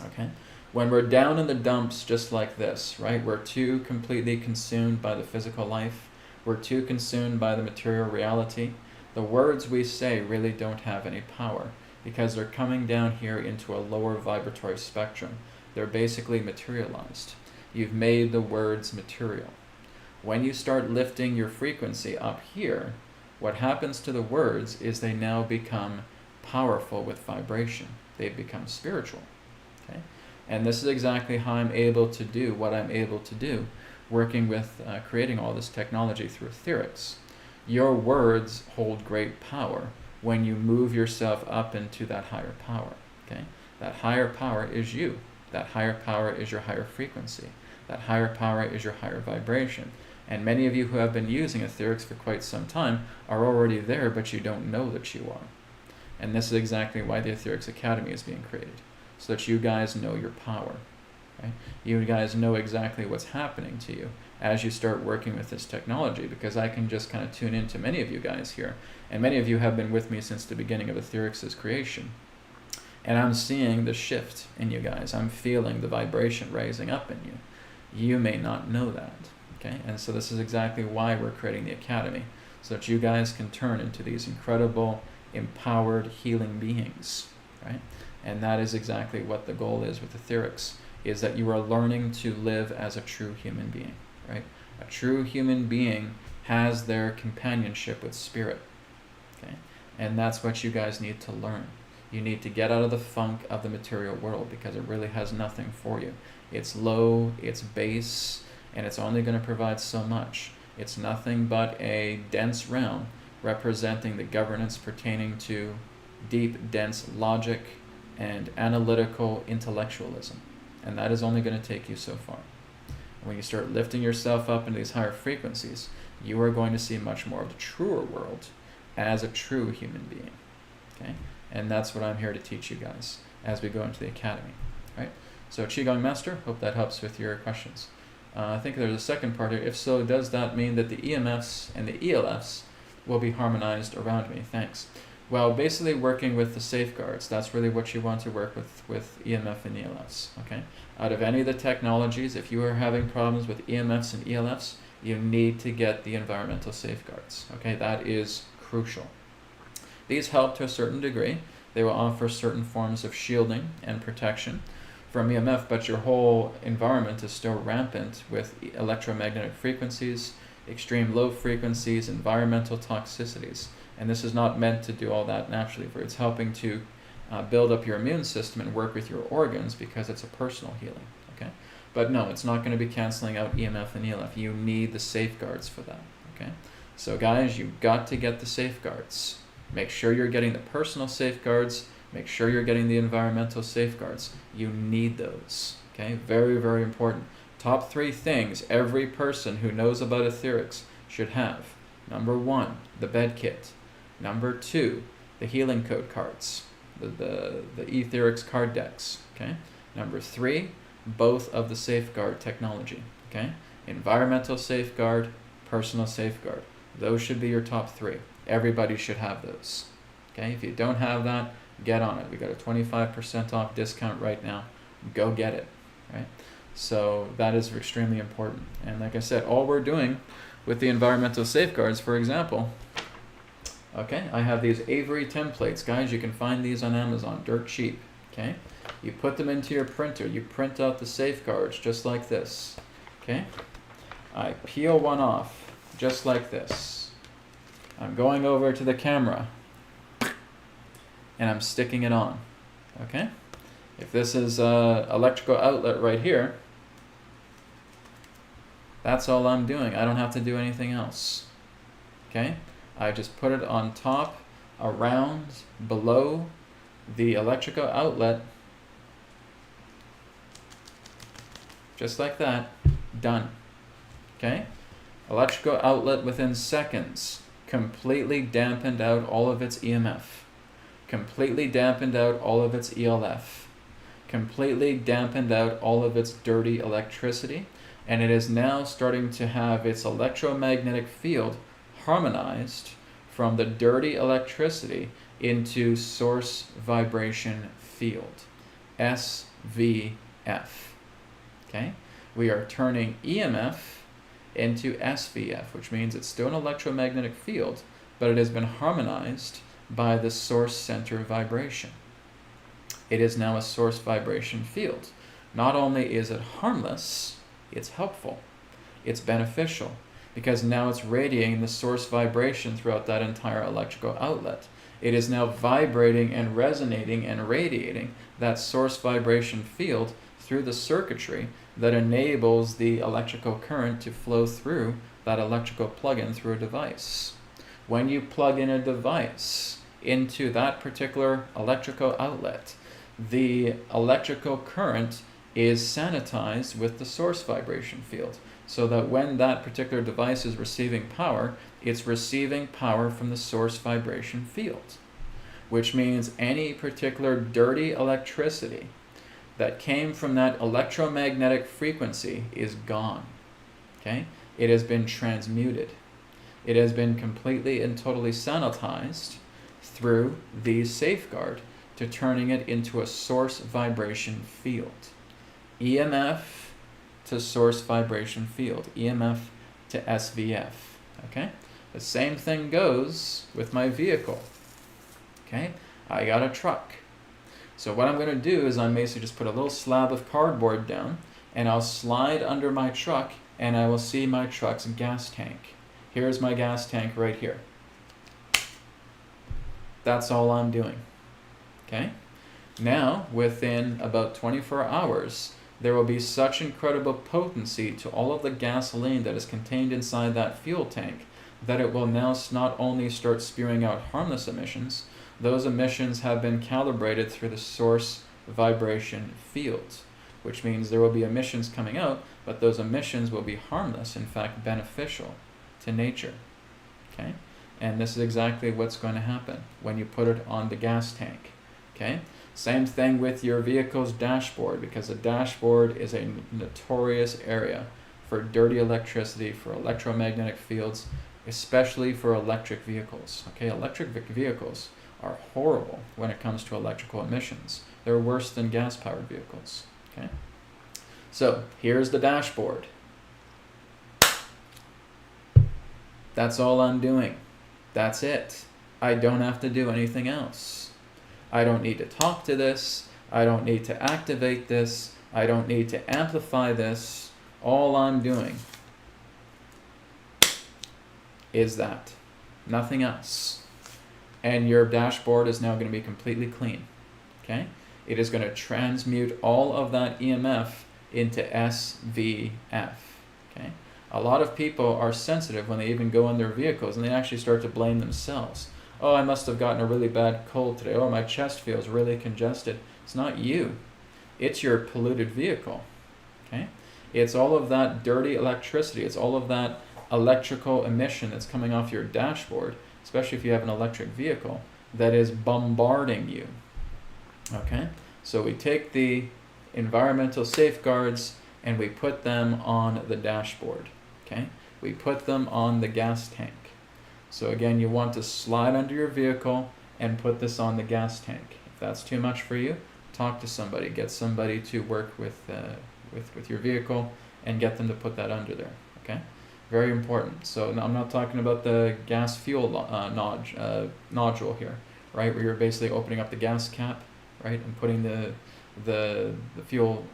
Speaker 1: Okay? When we're down in the dumps just like this, right? We're too completely consumed by the physical life. We're too consumed by the material reality. The words we say really don't have any power because they're coming down here into a lower vibratory spectrum. They're basically materialized. You've made the words material. When you start lifting your frequency up here, what happens to the words is they now become powerful with vibration. They become spiritual. Okay? And this is exactly how I'm able to do what I'm able to do, working with creating all this technology through Etherics. Your words hold great power when you move yourself up into that higher power. Okay? That higher power is you. That higher power is your higher frequency. That higher power is your higher vibration. And many of you who have been using Etherics for quite some time are already there, but you don't know that you are. And this is exactly why the Etherics Academy is being created, so that you guys know your power. Right? You guys know exactly what's happening to you as you start working with this technology, because I can just kind of tune into many of you guys here. And many of you have been with me since the beginning of Etherics' creation. And I'm seeing the shift in you guys. I'm feeling the vibration rising up in you. You may not know that, okay? And so this is exactly why we're creating the Academy, so that you guys can turn into these incredible, empowered, healing beings, right? And that is exactly what the goal is with Etherics, is that you are learning to live as a true human being, right? A true human being has their companionship with spirit, okay? And that's what you guys need to learn. You need to get out of the funk of the material world, because it really has nothing for you. It's low, it's base, and it's only going to provide so much. It's nothing but a dense realm representing the governance pertaining to deep, dense logic and analytical intellectualism. And that is only going to take you so far. When you start lifting yourself up into these higher frequencies, you are going to see much more of the truer world as a true human being. Okay? And that's what I'm here to teach you guys as we go into the Academy, right? So Qigong Master, hope that helps with your questions. I think there's a second part here. If so, does that mean that the EMFs and the ELFs will be harmonized around me. Thanks. Well, basically working with the safeguards. That's really what you want to work with EMF and ELFs. Okay. Out of any of the technologies, if you are having problems with EMFs and ELFs, you need to get the environmental safeguards. Okay, that is crucial. These help to a certain degree. They will offer certain forms of shielding and protection from EMF, but your whole environment is still rampant with electromagnetic frequencies, extreme low frequencies, environmental toxicities. And this is not meant to do all that naturally, for it's helping to build up your immune system and work with your organs because it's a personal healing. Okay, but no, it's not going to be canceling out EMF and ELF. You need the safeguards for that. Okay, so guys, you've got to get the safeguards. Make sure you're getting the personal safeguards. Make sure you're getting the environmental safeguards. You need those. Okay, very, very important. Top 3 things every person who knows about Etherics should have. Number 1, the bed kit. Number 2, the healing code cards, the Etherics card decks. Okay. Number 3, both of the safeguard technology. Okay. Environmental safeguard, personal safeguard. Those should be your top 3. Everybody should have those. Okay. If you don't have that, get on it. We got a 25% off discount right now. Go get it. Right. So that is extremely important. And like I said, all we're doing with the environmental safeguards, for example, okay, I have these Avery templates. Guys, you can find these on Amazon, dirt cheap. Okay, you put them into your printer. You print out the safeguards just like this. Okay, I peel one off just like this. I'm going over to the camera and I'm sticking it on. Okay, if this is an electrical outlet right here, that's all I'm doing. I don't have to do anything else. Okay, I just put it on top, around, below the electrical outlet, just like that. Done. Okay, electrical outlet within seconds completely dampened out all of its EMF, completely dampened out all of its ELF, completely dampened out all of its dirty electricity, and it is now starting to have its electromagnetic field harmonized from the dirty electricity into source vibration field, SVF. Okay, we are turning EMF into SVF, which means it's still an electromagnetic field, but it has been harmonized by the source center vibration. It is now a source vibration field. Not only is it harmless, it's helpful, it's beneficial, because now it's radiating the source vibration throughout that entire electrical outlet. It is now vibrating and resonating and radiating that source vibration field through the circuitry that enables the electrical current to flow through that electrical plug-in through a device. When you plug in a device into that particular electrical outlet, the electrical current is sanitized with the source vibration field, so that when that particular device is receiving power, it's receiving power from the source vibration field, which means any particular dirty electricity that came from that electromagnetic frequency is gone. Okay? It has been transmuted. It has been completely and totally sanitized through the safeguard to turning it into a source vibration field. EMF to source vibration field, EMF to SVF. Okay? The same thing goes with my vehicle. Okay? I got a truck. So what I'm going to do is I'm basically just put a little slab of cardboard down, and I'll slide under my truck, and I will see my truck's gas tank. Here's my gas tank right here. That's all I'm doing. Okay? Now, within about 24 hours, there will be such incredible potency to all of the gasoline that is contained inside that fuel tank that it will now not only start spewing out harmless emissions, those emissions have been calibrated through the source vibration field, which means there will be emissions coming out, but those emissions will be harmless, in fact beneficial to nature. Okay? And this is exactly what's going to happen when you put it on the gas tank. Okay? Same thing with your vehicle's dashboard, because the dashboard is a notorious area for dirty electricity, for electromagnetic fields, especially for electric vehicles. Okay, electric vehicles are horrible when it comes to electrical emissions. They're worse than gas-powered vehicles. Okay, so here's the dashboard. That's all I'm doing. That's it. I don't have to do anything else. I don't need to talk to this. I don't need to activate this. I don't need to amplify this. All I'm doing is that. Nothing else. And your dashboard is now going to be completely clean. Okay? It is going to transmute all of that EMF into SVF. Okay? A lot of people are sensitive when they even go in their vehicles, and they actually start to blame themselves. Oh, I must have gotten a really bad cold today. Oh, my chest feels really congested. It's not you. It's your polluted vehicle. Okay? It's all of that dirty electricity. It's all of that electrical emission that's coming off your dashboard, especially if you have an electric vehicle, that is bombarding you. Okay? So we take the environmental safeguards and we put them on the dashboard. Okay? We put them on the gas tank. So again, you want to slide under your vehicle and put this on the gas tank. If that's too much for you, talk to somebody. Get somebody to work with your vehicle and get them to put that under there. Okay? Very important. So now I'm not talking about the gas fuel nodule here, right? Where you're basically opening up the gas cap, right, and putting the fuel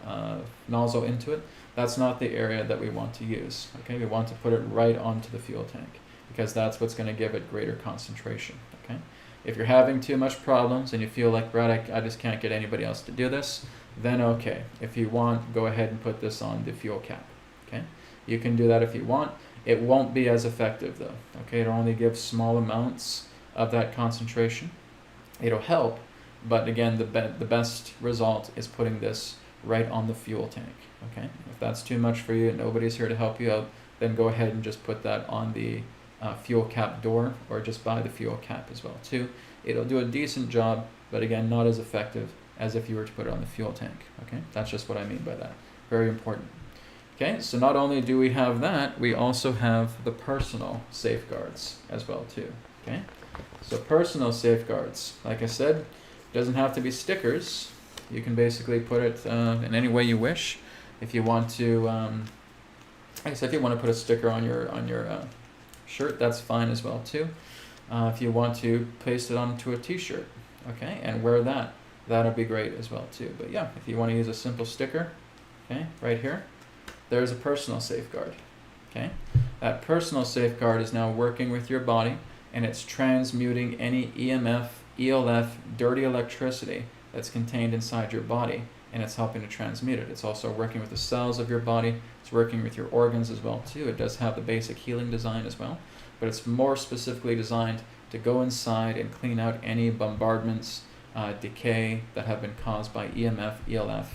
Speaker 1: nozzle into it. That's not the area that we want to use. Okay, we want to put it right onto the fuel tank because that's what's going to give it greater concentration. Okay, if you're having too much problems and you feel like, Brad, I just can't get anybody else to do this, then okay. If you want, go ahead and put this on the fuel cap. Okay, you can do that if you want. It won't be as effective though. Okay, it'll only give small amounts of that concentration. It'll help, but again, the best result is putting this right on the fuel tank. Okay, if that's too much for you and nobody's here to help you out, then go ahead and just put that on the fuel cap door, or just buy the fuel cap as well too. It'll do a decent job, but again, not as effective as if you were to put it on the fuel tank. Okay, that's just what I mean by that. Very important. Okay, so not only do we have that, we also have the personal safeguards as well too. Okay, so personal safeguards, like I said, doesn't have to be stickers. You can basically put it in any way you wish. If you want to, like I said, if you want to put a sticker on your shirt, that's fine as well too. If you want to paste it onto a t-shirt, okay, and wear that, that'll be great as well too. But yeah, if you want to use a simple sticker, okay, right here, there's a personal safeguard. Okay, that personal safeguard is now working with your body, and it's transmuting any EMF, ELF, dirty electricity that's contained inside your body, and it's helping to transmute it. It's also working with the cells of your body. It's working with your organs as well too. It does have the basic healing design as well, but it's more specifically designed to go inside and clean out any bombardments, decay that have been caused by EMF, ELF,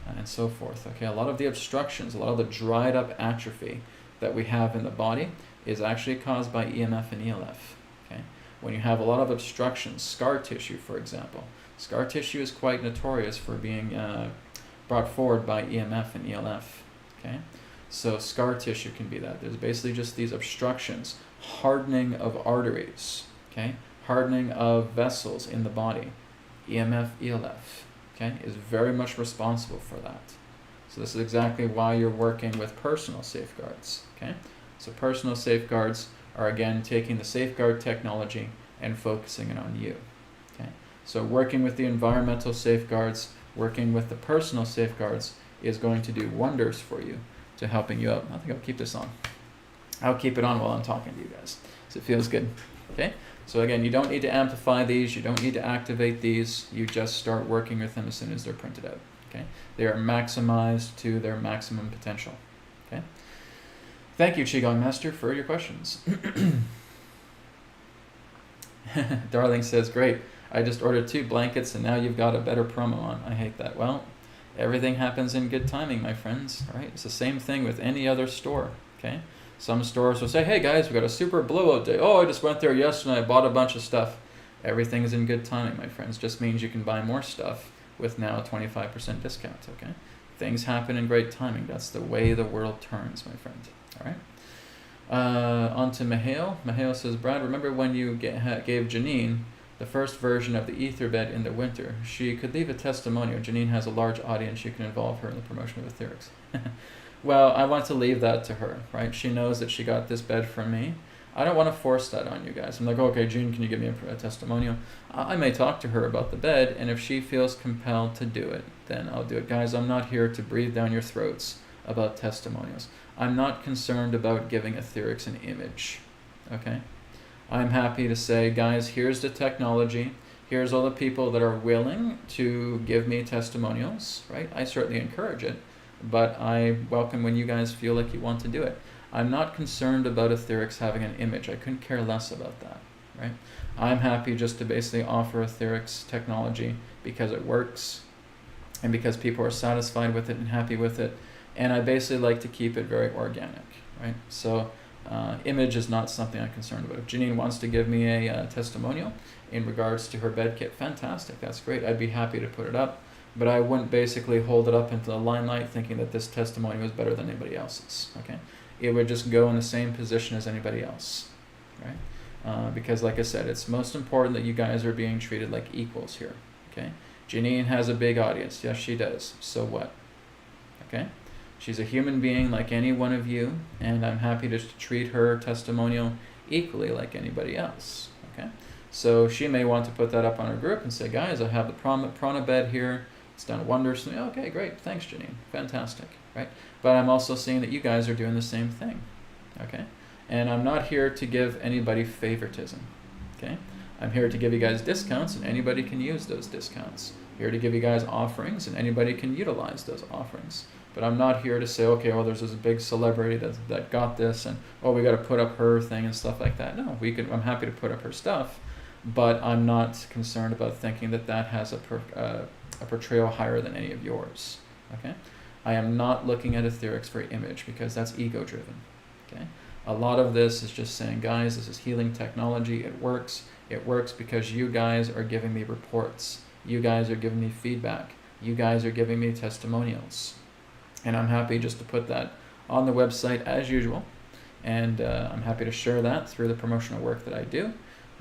Speaker 1: and so forth. Okay, a lot of the obstructions, a lot of the dried up atrophy that we have in the body is actually caused by EMF and ELF. Okay, when you have a lot of obstructions, scar tissue, for example, scar tissue is quite notorious for being brought forward by EMF and ELF. Okay, so scar tissue can be that. There's basically just these obstructions, hardening of arteries. Okay, hardening of vessels in the body. EMF, ELF. Okay, is very much responsible for that. So this is exactly why you're working with personal safeguards. Okay, so personal safeguards are again taking the safeguard technology and focusing it on you. Okay, so working with the environmental safeguards, working with the personal safeguards is going to do wonders for you to helping you out. I think I'll keep this on. I'll keep it on while I'm talking to you guys, so it feels good. Okay. So again, you don't need to amplify these, you don't need to activate these, you just start working with them as soon as they're printed out. Okay? They are maximized to their maximum potential. Okay? Thank you, Qigong Master, for your questions. Darling says, great, I just ordered 2 blankets and now you've got a better promo on. I hate that. Well, everything happens in good timing, my friends. Right? It's the same thing with any other store. Okay? Some stores will say, hey guys, we got a super blowout day. Oh, I just went there yesterday, I bought a bunch of stuff. Everything is in good timing, my friends. Just means you can buy more stuff with now a 25% discount, okay? Things happen in great timing. That's the way the world turns, my friend, all On to Mihail. Mihail says, Brad, remember when you gave Janine the first version of the ether bed in the winter? She could leave a testimonial. Janine has a large audience. You can involve her in the promotion of Etherics. Well, I want to leave that to her, right? She knows that she got this bed from me. I don't want to force that on you guys. I'm like, okay, June, can you give me a testimonial? I may talk to her about the bed, and if she feels compelled to do it, then I'll do it. Guys, I'm not here to breathe down your throats about testimonials. I'm not concerned about giving Etherics an image, okay? I'm happy to say, guys, here's the technology. Here's all the people that are willing to give me testimonials, right? I certainly encourage it, but I welcome when you guys feel like you want to do it. I'm not concerned about Etherics having an image. I couldn't care less about that, right? I'm happy just to basically offer Etherics technology because it works and because people are satisfied with it and happy with it. And I basically like to keep it very organic, right? So image is not something I'm concerned about. If Janine wants to give me a testimonial in regards to her bed kit, fantastic, that's great. I'd be happy to put it up, but I wouldn't basically hold it up into the limelight thinking that this testimony was better than anybody else's, okay? It would just go in the same position as anybody else, right? Because like I said, it's most important that you guys are being treated like equals here, okay? Janine has a big audience. Yes, she does. So what? Okay? She's a human being like any one of you, and I'm happy to treat her testimonial equally like anybody else, okay? So she may want to put that up on her group and say, guys, I have the prana bed here. It's done wonders. Okay, great. Thanks, Janine. Fantastic, right? But I'm also seeing that you guys are doing the same thing, okay? And I'm not here to give anybody favoritism, okay? I'm here to give you guys discounts, and anybody can use those discounts. Here to give you guys offerings, and anybody can utilize those offerings. But I'm not here to say, okay, well, there's this big celebrity that got this, and oh, we got to put up her thing and stuff like that. No, I'm happy to put up her stuff, but I'm not concerned about thinking that that has a portrayal higher than any of yours. Okay, I am not looking at Etherics for image because that's ego-driven. Okay, a lot of this is just saying, guys, this is healing technology. It works. It works because you guys are giving me reports. You guys are giving me feedback. You guys are giving me testimonials. And I'm happy just to put that on the website as usual. And I'm happy to share that through the promotional work that I do.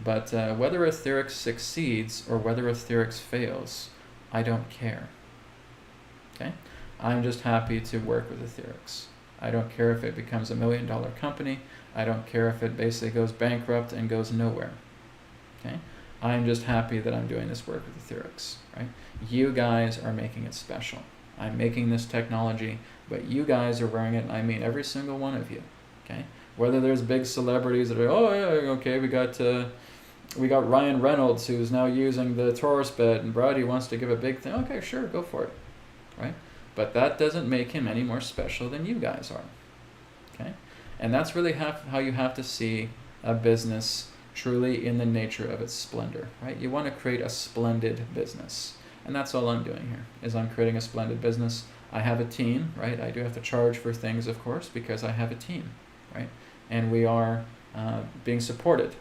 Speaker 1: But whether Etherics succeeds or whether Etherics fails, I don't care. Okay? I'm just happy to work with Etherics. I don't care if it becomes $1 million company. I don't care if it basically goes bankrupt and goes nowhere. Okay? I'm just happy that I'm doing this work with Etherics, right? You guys are making it special. I'm making this technology, but you guys are wearing it, and I mean every single one of you, okay? Whether there's big celebrities that are, oh yeah, okay, we got Ryan Reynolds who's now using the Torus bed, and Brady wants to give a big thing. Okay, sure, go for it, right? But that doesn't make him any more special than you guys are, okay? And that's really how you have to see a business truly in the nature of its splendor, right? You want to create a splendid business. And that's all I'm doing here, is I'm creating a splendid business. I have a team, right? I do have to charge for things, of course, because I have a team, right? And we are being supported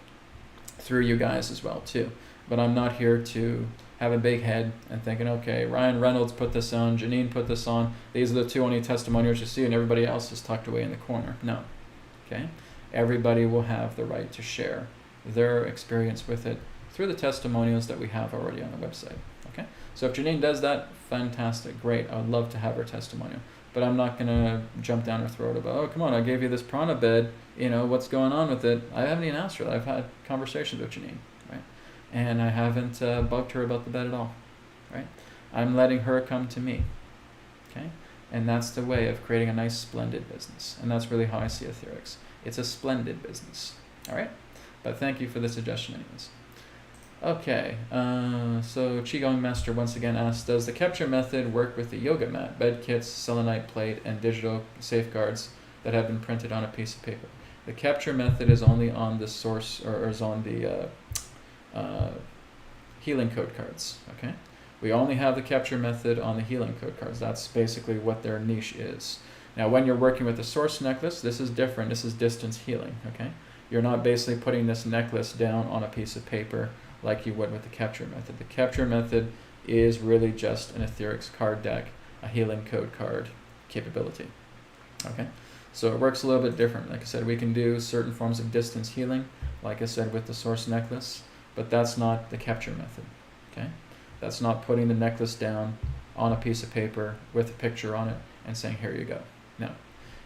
Speaker 1: through you guys as well, too. But I'm not here to have a big head and thinking, okay, Ryan Reynolds put this on, Janine put this on, these are the two only testimonials you see, and everybody else is tucked away in the corner. No, okay? Everybody will have the right to share their experience with it through the testimonials that we have already on the website. Okay, so if Janine does that, fantastic, great. I would love to have her testimonial, but I'm not gonna jump down her throat about, oh, come on, I gave you this prana bed, you know, what's going on with it? I haven't even asked her. I've had conversations with Janine, right? And I haven't bugged her about the bed at all, right? I'm letting her come to me, okay? And that's the way of creating a nice, splendid business. And that's really how I see Etherics. It's a splendid business, all right? But thank you for the suggestion anyways. Okay, so Qigong Master once again asks, does the capture method work with the yoga mat, bed kits, selenite plate, and digital safeguards that have been printed on a piece of paper? The capture method is only on the source, or is on the healing code cards, okay? We only have the capture method on the healing code cards. That's basically what their niche is. Now, when you're working with the source necklace, this is different. This is distance healing, okay? You're not basically putting this necklace down on a piece of paper like you would with the capture method. The capture method is really just an Etherics card deck, a healing code card capability. Okay, So it works a little bit different. Like I said, we can do certain forms of distance healing, like I said with the source necklace, but that's not the capture method. Okay, that's not putting the necklace down on a piece of paper with a picture on it and saying, here you go. No,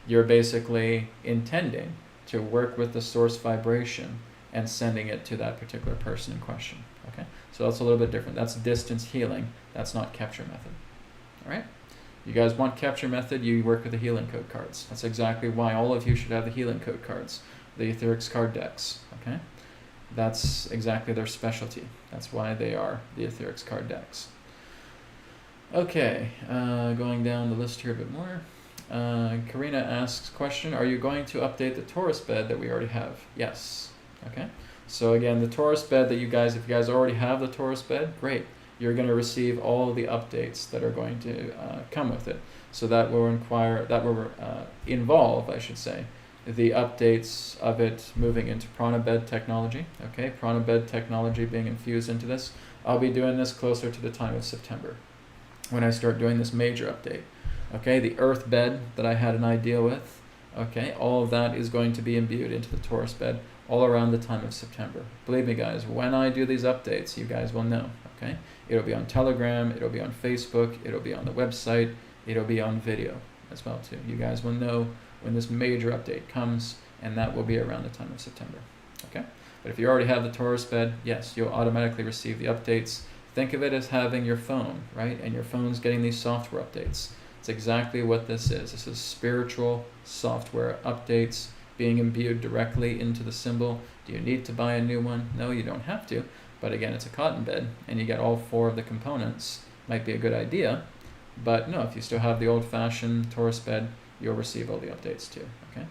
Speaker 1: you're basically intending to work with the source vibration and sending it to that particular person in question. Okay, so that's a little bit different. That's distance healing. That's not capture method. All right, you guys want capture method, you work with the healing code cards. That's exactly why all of you should have the healing code cards, the Etherics card decks. Okay, that's exactly their specialty. That's why they are the Etherics card decks. Okay, going down the list here a bit more. Karina asks question, are you going to update the Taurus bed that we already have? Yes. Okay, so again, the Taurus bed that if you guys already have the Taurus bed, great. You're going to receive all the updates that are going to come with it. So that will involve, I should say, the updates of it moving into Prana bed technology. Okay, Prana bed technology being infused into this. I'll be doing this closer to the time of September, when I start doing this major update. Okay, the earth bed that I had an idea with, okay, all of that is going to be imbued into the Taurus bed all around the time of September. Believe me guys, when I do these updates, you guys will know, okay? It'll be on Telegram, it'll be on Facebook, it'll be on the website, it'll be on video as well too. You guys will know when this major update comes, and that will be around the time of September, okay? But if you already have the Taurus bed, yes, you'll automatically receive the updates. Think of it as having your phone, right? And your phone's getting these software updates. It's exactly what this is. This is spiritual software updates being imbued directly into the symbol. Do you need to buy a new one? No, you don't have to. But again, it's a cotton bed, and you get all 4 of the components. Might be a good idea, but no, if you still have the old-fashioned Taurus bed, you'll receive all the updates too, okay?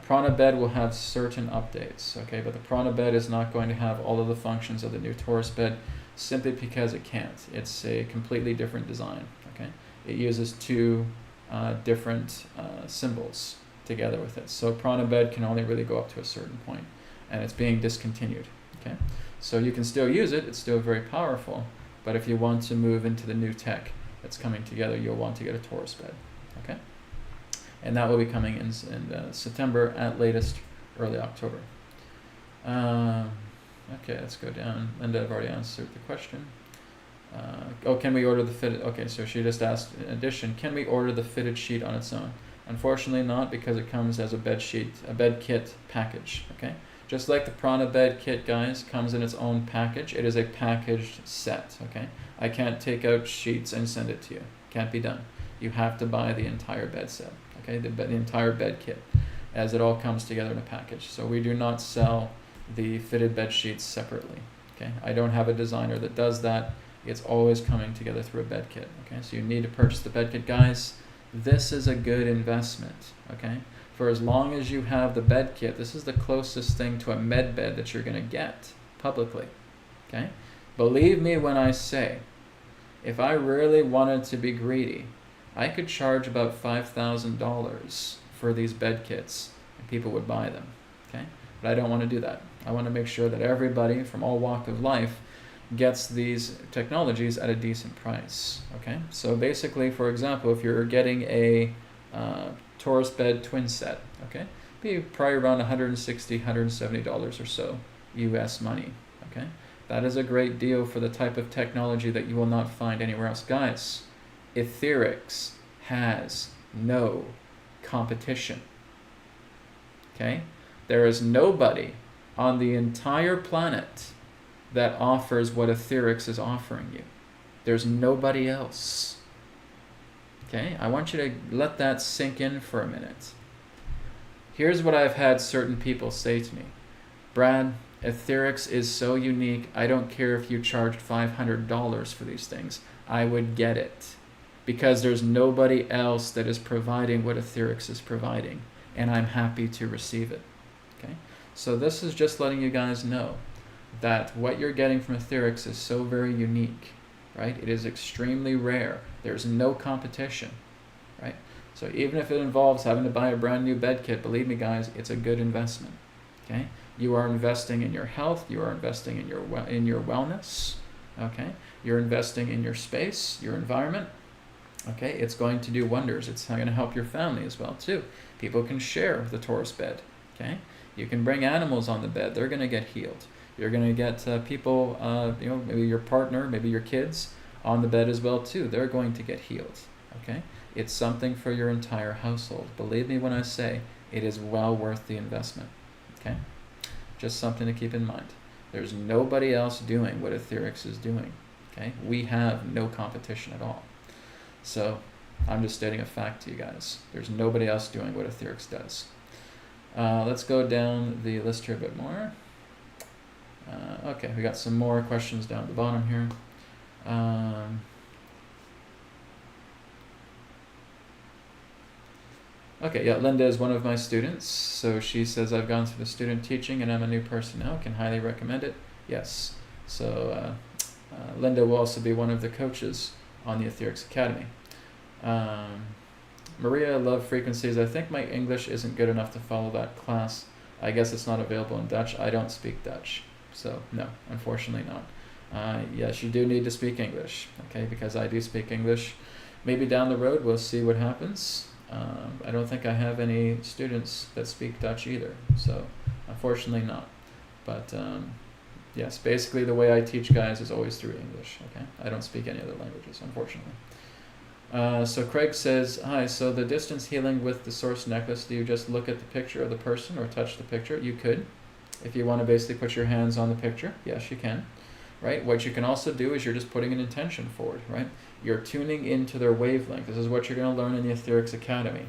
Speaker 1: Prana bed will have certain updates, okay? But the Prana bed is not going to have all of the functions of the new Taurus bed, simply because it can't. It's a completely different design, okay? It uses 2 different symbols together with it. So Prana bed can only really go up to a certain point, and it's being discontinued, okay? So you can still use it, it's still very powerful, but if you want to move into the new tech that's coming together, you'll want to get a Taurus bed, okay? And that will be coming in September, at latest early October. Okay, let's go down. Linda, I've already answered the question. Can we order the fitted? Okay, so she just asked, in addition, can we order the fitted sheet on its own? Unfortunately not, because it comes as a bed sheet, a bed kit package, okay? Just like the Prana bed kit, guys, comes in its own package. It is a packaged set, okay? I can't take out sheets and send it to you. Can't be done. You have to buy the entire bed set, okay? The entire bed kit, as it all comes together in a package. So we do not sell the fitted bed sheets separately, okay? I don't have a designer that does that. It's always coming together through a bed kit, okay? So you need to purchase the bed kit, guys. This is a good investment, okay? For as long as you have the bed kit, this is the closest thing to a med bed that you're going to get publicly, okay? Believe me when I say, if I really wanted to be greedy, I could charge about $5,000 for these bed kits, and people would buy them, okay? But I don't want to do that. I want to make sure that everybody from all walks of life gets these technologies at a decent price, okay? So basically, for example, if you're getting a Taurus bed twin set, okay, be probably around $160, $170 or so US money, okay? That is a great deal for the type of technology that you will not find anywhere else. Guys, Etherics has no competition, okay? There is nobody on the entire planet that offers what Etherics is offering you. There's nobody else. Okay, I want you to let that sink in for a minute. Here's what I've had certain people say to me. Brad, Etherics is so unique, I don't care if you charged $500 for these things. I would get it. Because there's nobody else that is providing what Etherics is providing. And I'm happy to receive it. Okay, so this is just letting you guys know that what you're getting from Etherics is so very unique, right? It is extremely rare. There's no competition, right? So even if it involves having to buy a brand new bed kit, believe me guys, it's a good investment, okay? You are investing in your health, you are investing in your wellness, okay? You're investing in your space, your environment, Okay, it's going to do wonders. It's going to help your family as well too. People can share the Taurus bed. Okay, you can bring animals on the bed. They're going to get healed. You're going to get people, maybe your partner, maybe your kids on the bed as well too. They're going to get healed. Okay, it's something for your entire household. Believe me when I say it is well worth the investment. Okay, just something to keep in mind. There's nobody else doing what Etherics is doing. Okay, we have no competition at all. So I'm just stating a fact to you guys. There's nobody else doing what Etherics does. Let's go down the list here a bit more. Okay, we got some more questions down at the bottom here. Okay, yeah, Linda is one of my students. So she says, I've gone through the student teaching and I'm a new person now. Can highly recommend it. Yes. So Linda will also be one of the coaches on the Etherics Academy. Maria, love frequencies. I think my English isn't good enough to follow that class. I guess it's not available in Dutch. I don't speak Dutch. So no, unfortunately not. Yes, you do need to speak English, okay, because I do speak English. Maybe down the road we'll see what happens. I don't think I have any students that speak Dutch either, so unfortunately not. But yes, basically the way I teach guys is always through English, okay? I don't speak any other languages, unfortunately. So Craig says, hi, so the distance healing with the source necklace, do you just look at the picture of the person or touch the picture? You could. If you want to basically put your hands on the picture, yes, you can. Right? What you can also do is you're just putting an intention forward, right? You're tuning into their wavelength. This is what you're going to learn in the Etherics Academy.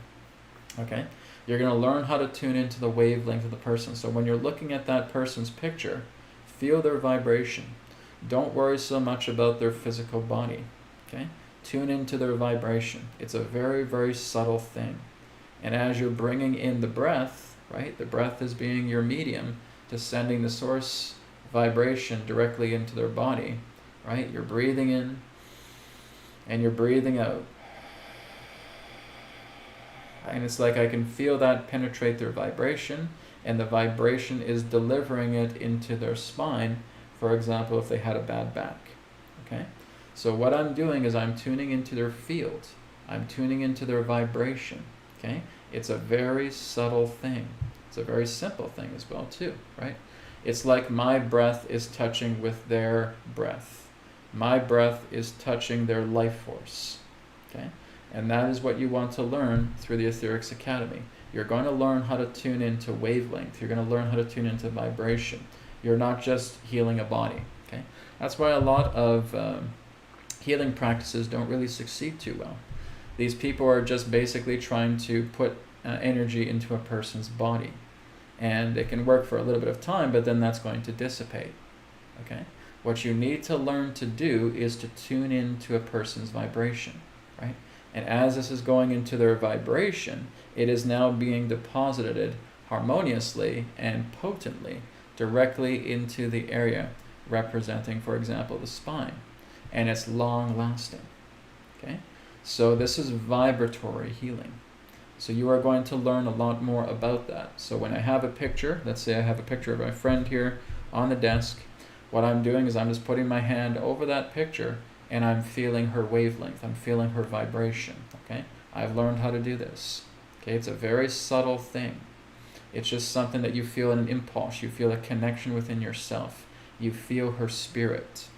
Speaker 1: Okay? You're going to learn how to tune into the wavelength of the person. So when you're looking at that person's picture, feel their vibration. Don't worry so much about their physical body. Okay? Tune into their vibration. It's a very, very subtle thing. And as you're bringing in the breath, right? The breath is being your medium to sending the source vibration directly into their body, right? You're breathing in and you're breathing out. And it's like I can feel that penetrate their vibration, and the vibration is delivering it into their spine, for example, if they had a bad back, okay? So what I'm doing is I'm tuning into their field. I'm tuning into their vibration, okay? It's a very subtle thing. It's a very simple thing as well too, right? It's like my breath is touching with their breath. My breath is touching their life force, okay? And that is what you want to learn through the Etherics Academy. You're going to learn how to tune into wavelength. You're going to learn how to tune into vibration. You're not just healing a body, okay? That's why a lot of healing practices don't really succeed too well. These people are just basically trying to put energy into a person's body. And it can work for a little bit of time, but then that's going to dissipate, okay? What you need to learn to do is to tune into a person's vibration, right? And as this is going into their vibration, it is now being deposited harmoniously and potently directly into the area representing, for example, the spine. And it's long lasting, okay? So this is vibratory healing. So you are going to learn a lot more about that. So when I have a picture, let's say I have a picture of my friend here on the desk, what I'm doing is I'm just putting my hand over that picture and I'm feeling her wavelength. I'm feeling her vibration, okay? I've learned how to do this, okay? It's a very subtle thing. It's just something that you feel in an impulse. You feel a connection within yourself. You feel her spirit,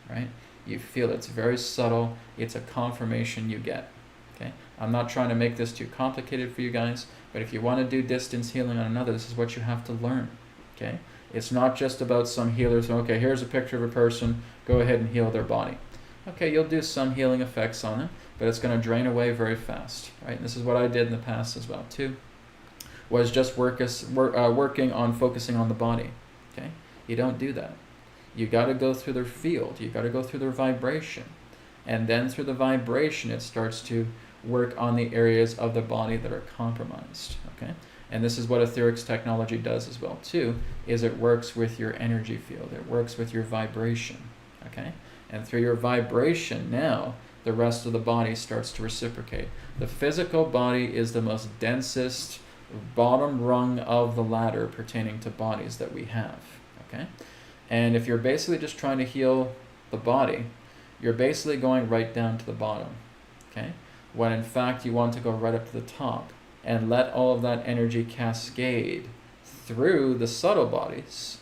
Speaker 1: right? You feel it's very subtle. It's a confirmation you get, okay? I'm not trying to make this too complicated for you guys, but if you want to do distance healing on another, this is what you have to learn, okay? It's not just about some healers, okay, here's a picture of a person, go ahead and heal their body. Okay, you'll do some healing effects on it, but it's going to drain away very fast, right? And this is what I did in the past as well, too, was just working on focusing on the body, okay? You don't do that. You got to go through their field. You got to go through their vibration. And then through the vibration, it starts to work on the areas of the body that are compromised, okay? And this is what Etherics technology does as well too, is it works with your energy field. It works with your vibration, okay? And through your vibration now, the rest of the body starts to reciprocate. The physical body is the most densest bottom rung of the ladder pertaining to bodies that we have, okay? And if you're basically just trying to heal the body, you're basically going right down to the bottom, okay? when in fact you want to go right up to the top and let all of that energy cascade through the subtle bodies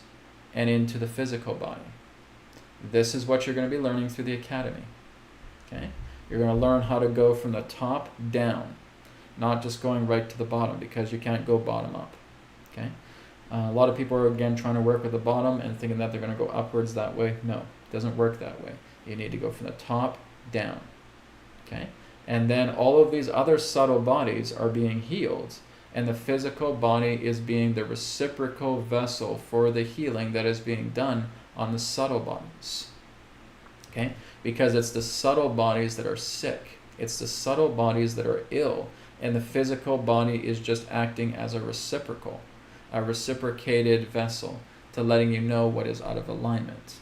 Speaker 1: and into the physical body. This is what you're going to be learning through the academy. Okay? You're going to learn how to go from the top down, not just going right to the bottom, because you can't go bottom up. Okay? A lot of people are again trying to work with the bottom and thinking that they're going to go upwards that way. No, it doesn't work that way. You need to go from the top down. Okay? And then all of these other subtle bodies are being healed, and the physical body is being the reciprocal vessel for the healing that is being done on the subtle bodies. Okay? Because it's the subtle bodies that are sick. It's the subtle bodies that are ill, and the physical body is just acting as a reciprocated vessel to letting you know what is out of alignment,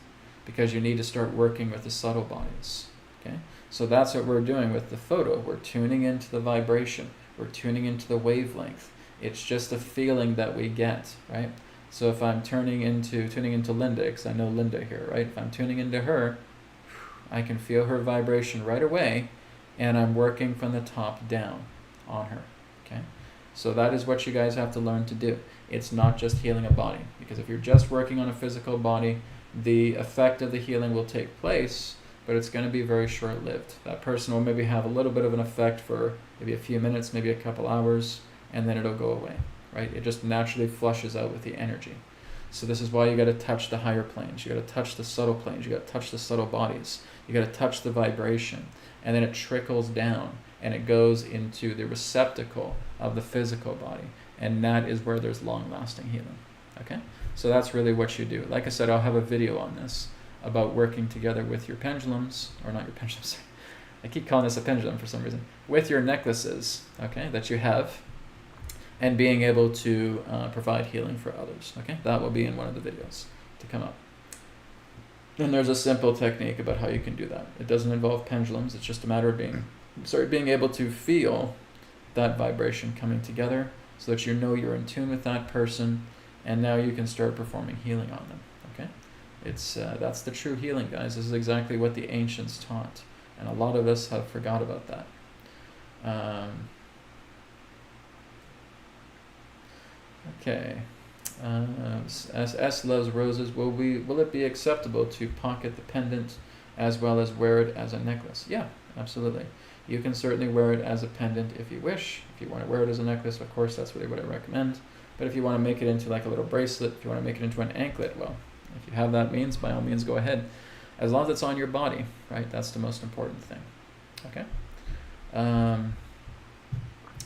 Speaker 1: because you need to start working with the subtle bodies. Okay? So that's what we're doing with the photo. We're tuning into the vibration. We're tuning into the wavelength. It's just a feeling that we get, right? So if I'm tuning into Linda, because I know Linda here, right? If I'm tuning into her, I can feel her vibration right away, and I'm working from the top down on her, okay? So that is what you guys have to learn to do. It's not just healing a body, because if you're just working on a physical body, the effect of the healing will take place, but it's going to be very short-lived. That person will maybe have a little bit of an effect for maybe a few minutes, maybe a couple hours, and then it'll go away, right? It just naturally flushes out with the energy. So this is why you got to touch the higher planes. You got to touch the subtle planes. You got to touch the subtle bodies. You got to touch the vibration, and then it trickles down, and it goes into the receptacle of the physical body, and that is where there's long-lasting healing. Okay? So that's really what you do. Like I said, I'll have a video on this about working together with your pendulums, or not your pendulums, sorry. I keep calling this a pendulum for some reason, with your necklaces, okay, that you have, and being able to provide healing for others, okay? That will be in one of the videos to come up. And there's a simple technique about how you can do that. It doesn't involve pendulums, it's just a matter of being able to feel that vibration coming together so that you know you're in tune with that person, and now you can start performing healing on them, okay? It's that's the true healing, guys. This is exactly what the ancients taught, and a lot of us have forgot about that. Okay. As S loves roses, will it be acceptable to pocket the pendant as well as wear it as a necklace? Yeah, absolutely. You can certainly wear it as a pendant if you wish. If you want to wear it as a necklace, of course, that's really what I recommend. But if you want to make it into like a little bracelet, if you want to make it into an anklet, well, if you have that means, by all means, go ahead. As long as it's on your body, right? That's the most important thing. Okay?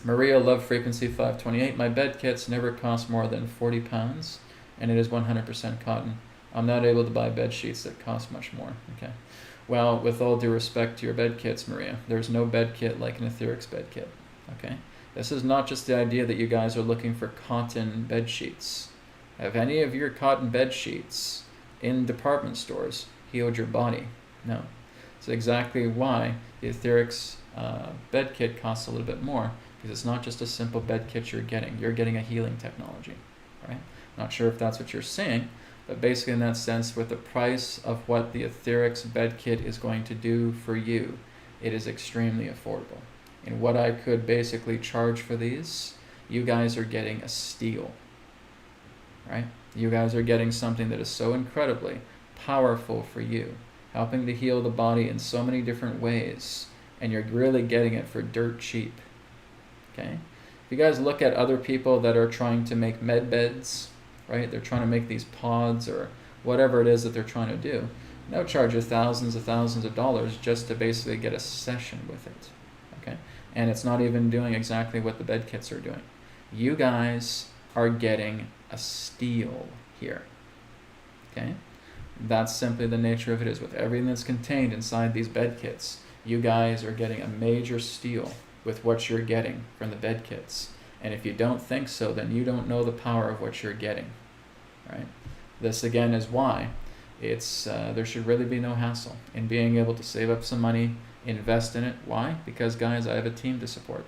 Speaker 1: Maria, love frequency 528. My bed kits never cost more than 40 pounds, and it is 100% cotton. I'm not able to buy bed sheets that cost much more. Okay. Well, with all due respect to your bed kits, Maria, there's no bed kit like an Etherics bed kit. Okay. This is not just the idea that you guys are looking for cotton bed sheets. Have any of your cotton bed sheets in department stores healed your body? No. It's exactly why the Etherics bed kit costs a little bit more, because it's not just a simple bed kit you're getting. You're getting a healing technology, right? Not sure if that's what you're saying, but basically in that sense, with the price of what the Etherics bed kit is going to do for you, it is extremely affordable. And what I could basically charge for these, you guys are getting a steal, right? You guys are getting something that is so incredibly powerful for you, helping to heal the body in so many different ways, and you're really getting it for dirt cheap, okay? If you guys look at other people that are trying to make med beds, right? They're trying to make these pods or whatever it is that they're trying to do. They'll charge you thousands of dollars just to basically get a session with it, okay? And it's not even doing exactly what the bed kits are doing. You guys are getting a steal here, okay? That's simply the nature of it is with everything that's contained inside these bed kits. You guys are getting a major steal with what you're getting from the bed kits. And if you don't think so, then you don't know the power of what you're getting, right? This again is why it's there should really be no hassle in being able to save up some money, invest in it. Why? Because guys, I have a team to support.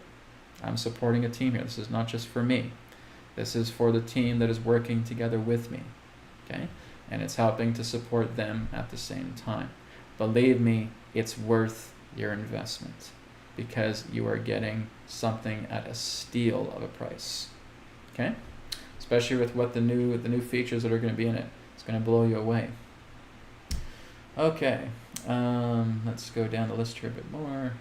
Speaker 1: I'm supporting a team here. This is not just for me. This is for the team that is working together with me, okay? And it's helping to support them at the same time. Believe me, it's worth your investment, because you are getting something at a steal of a price. Okay? Especially with what the new features that are going to be in it. It's going to blow you away. Okay. Let's go down the list here a bit more.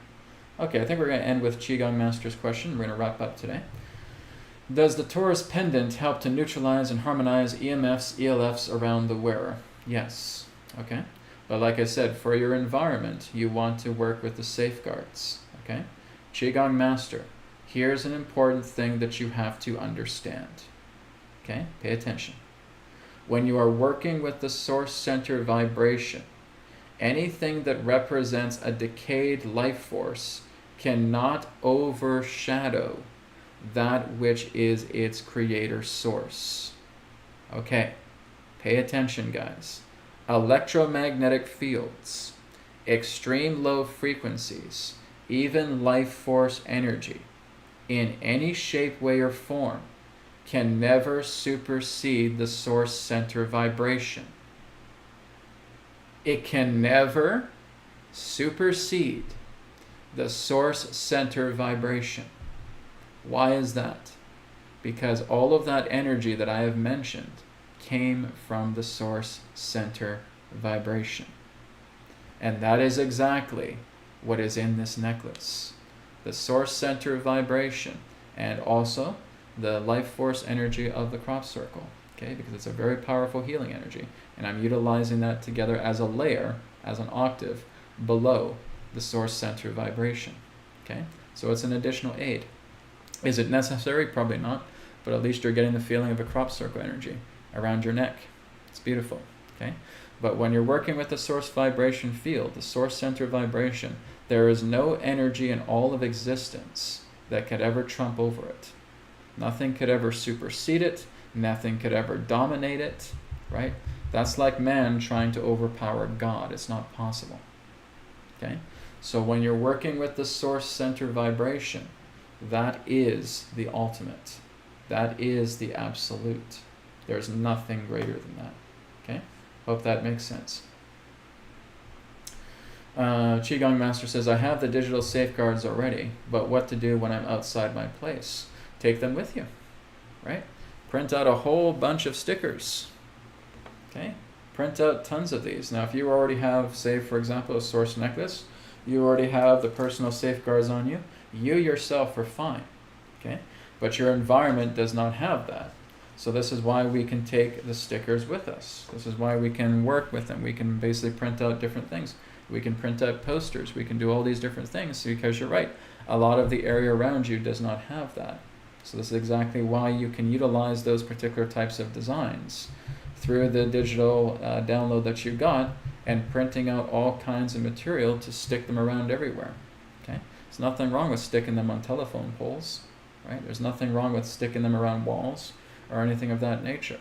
Speaker 1: Okay, I think we're going to end with Qigong Master's question. We're going to wrap up today. Does the Torus pendant help to neutralize and harmonize EMFs, ELFs around the wearer? Yes. Okay. But like I said, for your environment, you want to work with the safeguards. Okay? Qigong Master, here's an important thing that you have to understand. Okay? Pay attention. When you are working with the source center vibration, anything that represents a decayed life force cannot overshadow that which is its creator source. Okay, pay attention, guys. Electromagnetic fields, extreme low frequencies, even life force energy, in any shape, way, or form, can never supersede the source center vibration. It can never supersede the source center vibration. Why is that? Because all of that energy that I have mentioned came from the source center vibration. And that is exactly what is in this necklace. The source center vibration and also the life force energy of the crop circle. Okay, because it's a very powerful healing energy. And I'm utilizing that together as a layer, as an octave, below the source center vibration. Okay, so it's an additional aid. Is it necessary? Probably not, but at least you're getting the feeling of a crop circle energy around your neck. It's beautiful. Okay, but when you're working with the source vibration field, the source center vibration, there is no energy in all of existence that could ever trump over it. Nothing could ever supersede it. Nothing could ever dominate it, right? That's like man trying to overpower God. It's not possible. Okay? So when you're working with the source center vibration, that is the ultimate. That is the absolute. There's nothing greater than that. Okay? Hope that makes sense. Qigong Master says, I have the digital safeguards already, but what to do when I'm outside my place? Take them with you, right? Print out a whole bunch of stickers. Okay? Print out tons of these. Now, if you already have, say, for example, a source necklace, you already have the personal safeguards on you, you yourself are fine. Okay? But your environment does not have that. So this is why we can take the stickers with us. This is why we can work with them. We can basically print out different things. We can print out posters. We can do all these different things because you're right. A lot of the area around you does not have that. So this is exactly why you can utilize those particular types of designs through the digital download that you got and printing out all kinds of material to stick them around everywhere. Okay? There's nothing wrong with sticking them on telephone poles, right? There's nothing wrong with sticking them around walls or anything of that nature.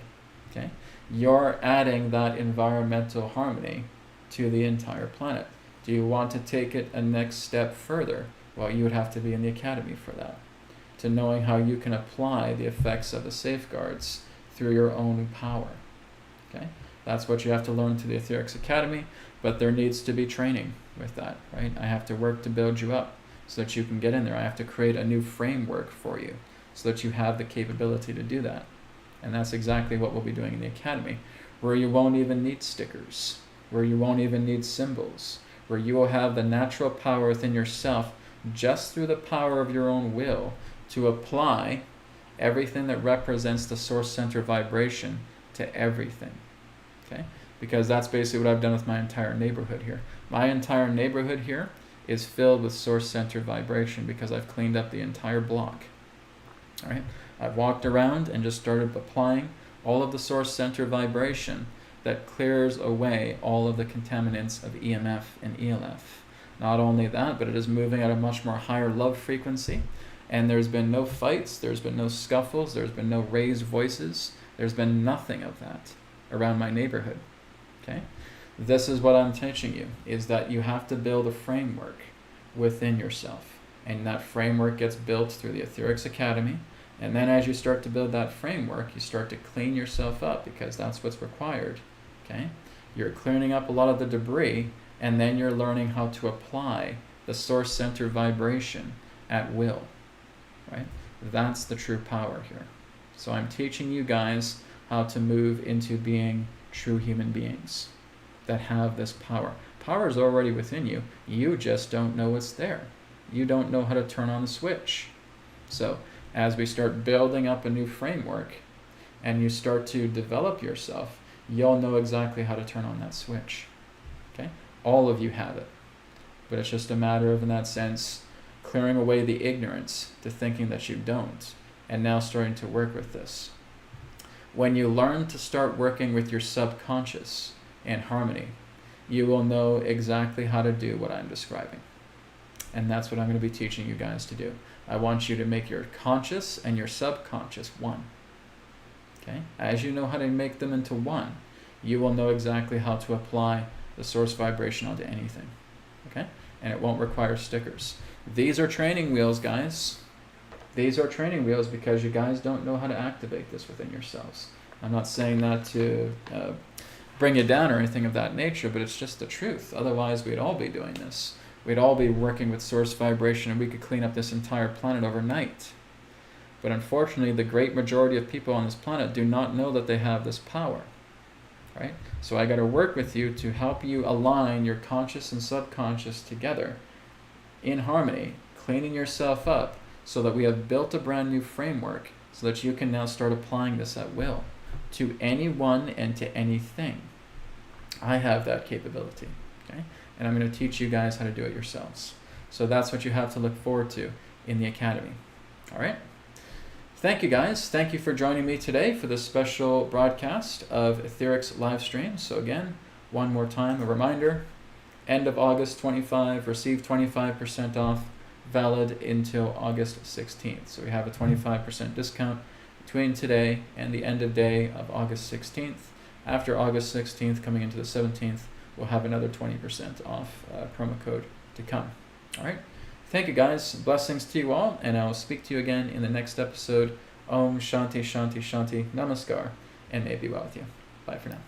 Speaker 1: Okay? You're adding that environmental harmony to the entire planet. Do you want to take it a next step further? Well, you would have to be in the academy for that, to knowing how you can apply the effects of the safeguards through your own power. Okay? That's what you have to learn through the Etherics Academy, but there needs to be training with that, right? I have to work to build you up so that you can get in there. I have to create a new framework for you so that you have the capability to do that. And that's exactly what we'll be doing in the Academy, where you won't even need stickers, where you won't even need symbols, where you will have the natural power within yourself just through the power of your own will to apply everything that represents the source center vibration to everything. Okay? Because that's basically what I've done with my entire neighborhood here. My entire neighborhood here is filled with source center vibration because I've cleaned up the entire block. All right? I've walked around and just started applying all of the source center vibration that clears away all of the contaminants of EMF and ELF. Not only that, but it is moving at a much more higher love frequency. And there's been no fights, there's been no scuffles, there's been no raised voices, there's been nothing of that around my neighborhood. Okay? This is what I'm teaching you, is that you have to build a framework within yourself. And that framework gets built through the Etherics Academy. And then as you start to build that framework, you start to clean yourself up because that's what's required. Okay? You're cleaning up a lot of the debris, and then you're learning how to apply the source center vibration at will, right? That's the true power here. So I'm teaching you guys how to move into being true human beings that have this power. Power is already within you. You just don't know it's there. You don't know how to turn on the switch. So as we start building up a new framework and you start to develop yourself, you'll know exactly how to turn on that switch. Okay? All of you have it. But it's just a matter of, in that sense, clearing away the ignorance to thinking that you don't, and now starting to work with this. When you learn to start working with your subconscious in harmony, you will know exactly how to do what I'm describing. And that's what I'm going to be teaching you guys to do. I want you to make your conscious and your subconscious one. Okay? As you know how to make them into one, you will know exactly how to apply the source vibration onto anything. Okay? And it won't require stickers. These are training wheels, guys. These are training wheels because you guys don't know how to activate this within yourselves. I'm not saying that to bring you down or anything of that nature, but it's just the truth. Otherwise, we'd all be doing this. We'd all be working with source vibration and we could clean up this entire planet overnight. But unfortunately, the great majority of people on this planet do not know that they have this power. Right? So I got to work with you to help you align your conscious and subconscious together in harmony, cleaning yourself up so that we have built a brand new framework so that you can now start applying this at will to anyone and to anything. I have that capability, okay? And I'm going to teach you guys how to do it yourselves. So that's what you have to look forward to in the Academy. All right? Thank you, guys. Thank you for joining me today for this special broadcast of Etherics Livestream. So again, one more time, a reminder, end of August 25, receive 25% off, valid until August 16th. So we have a 25% discount between today and the end of day of August 16th. After August 16th, coming into the 17th, we'll have another 20% off promo code to come. All right. Thank you, guys. Blessings to you all, and I'll speak to you again in the next episode. Om Shanti Shanti Shanti Namaskar, and may it be well with you. Bye for now.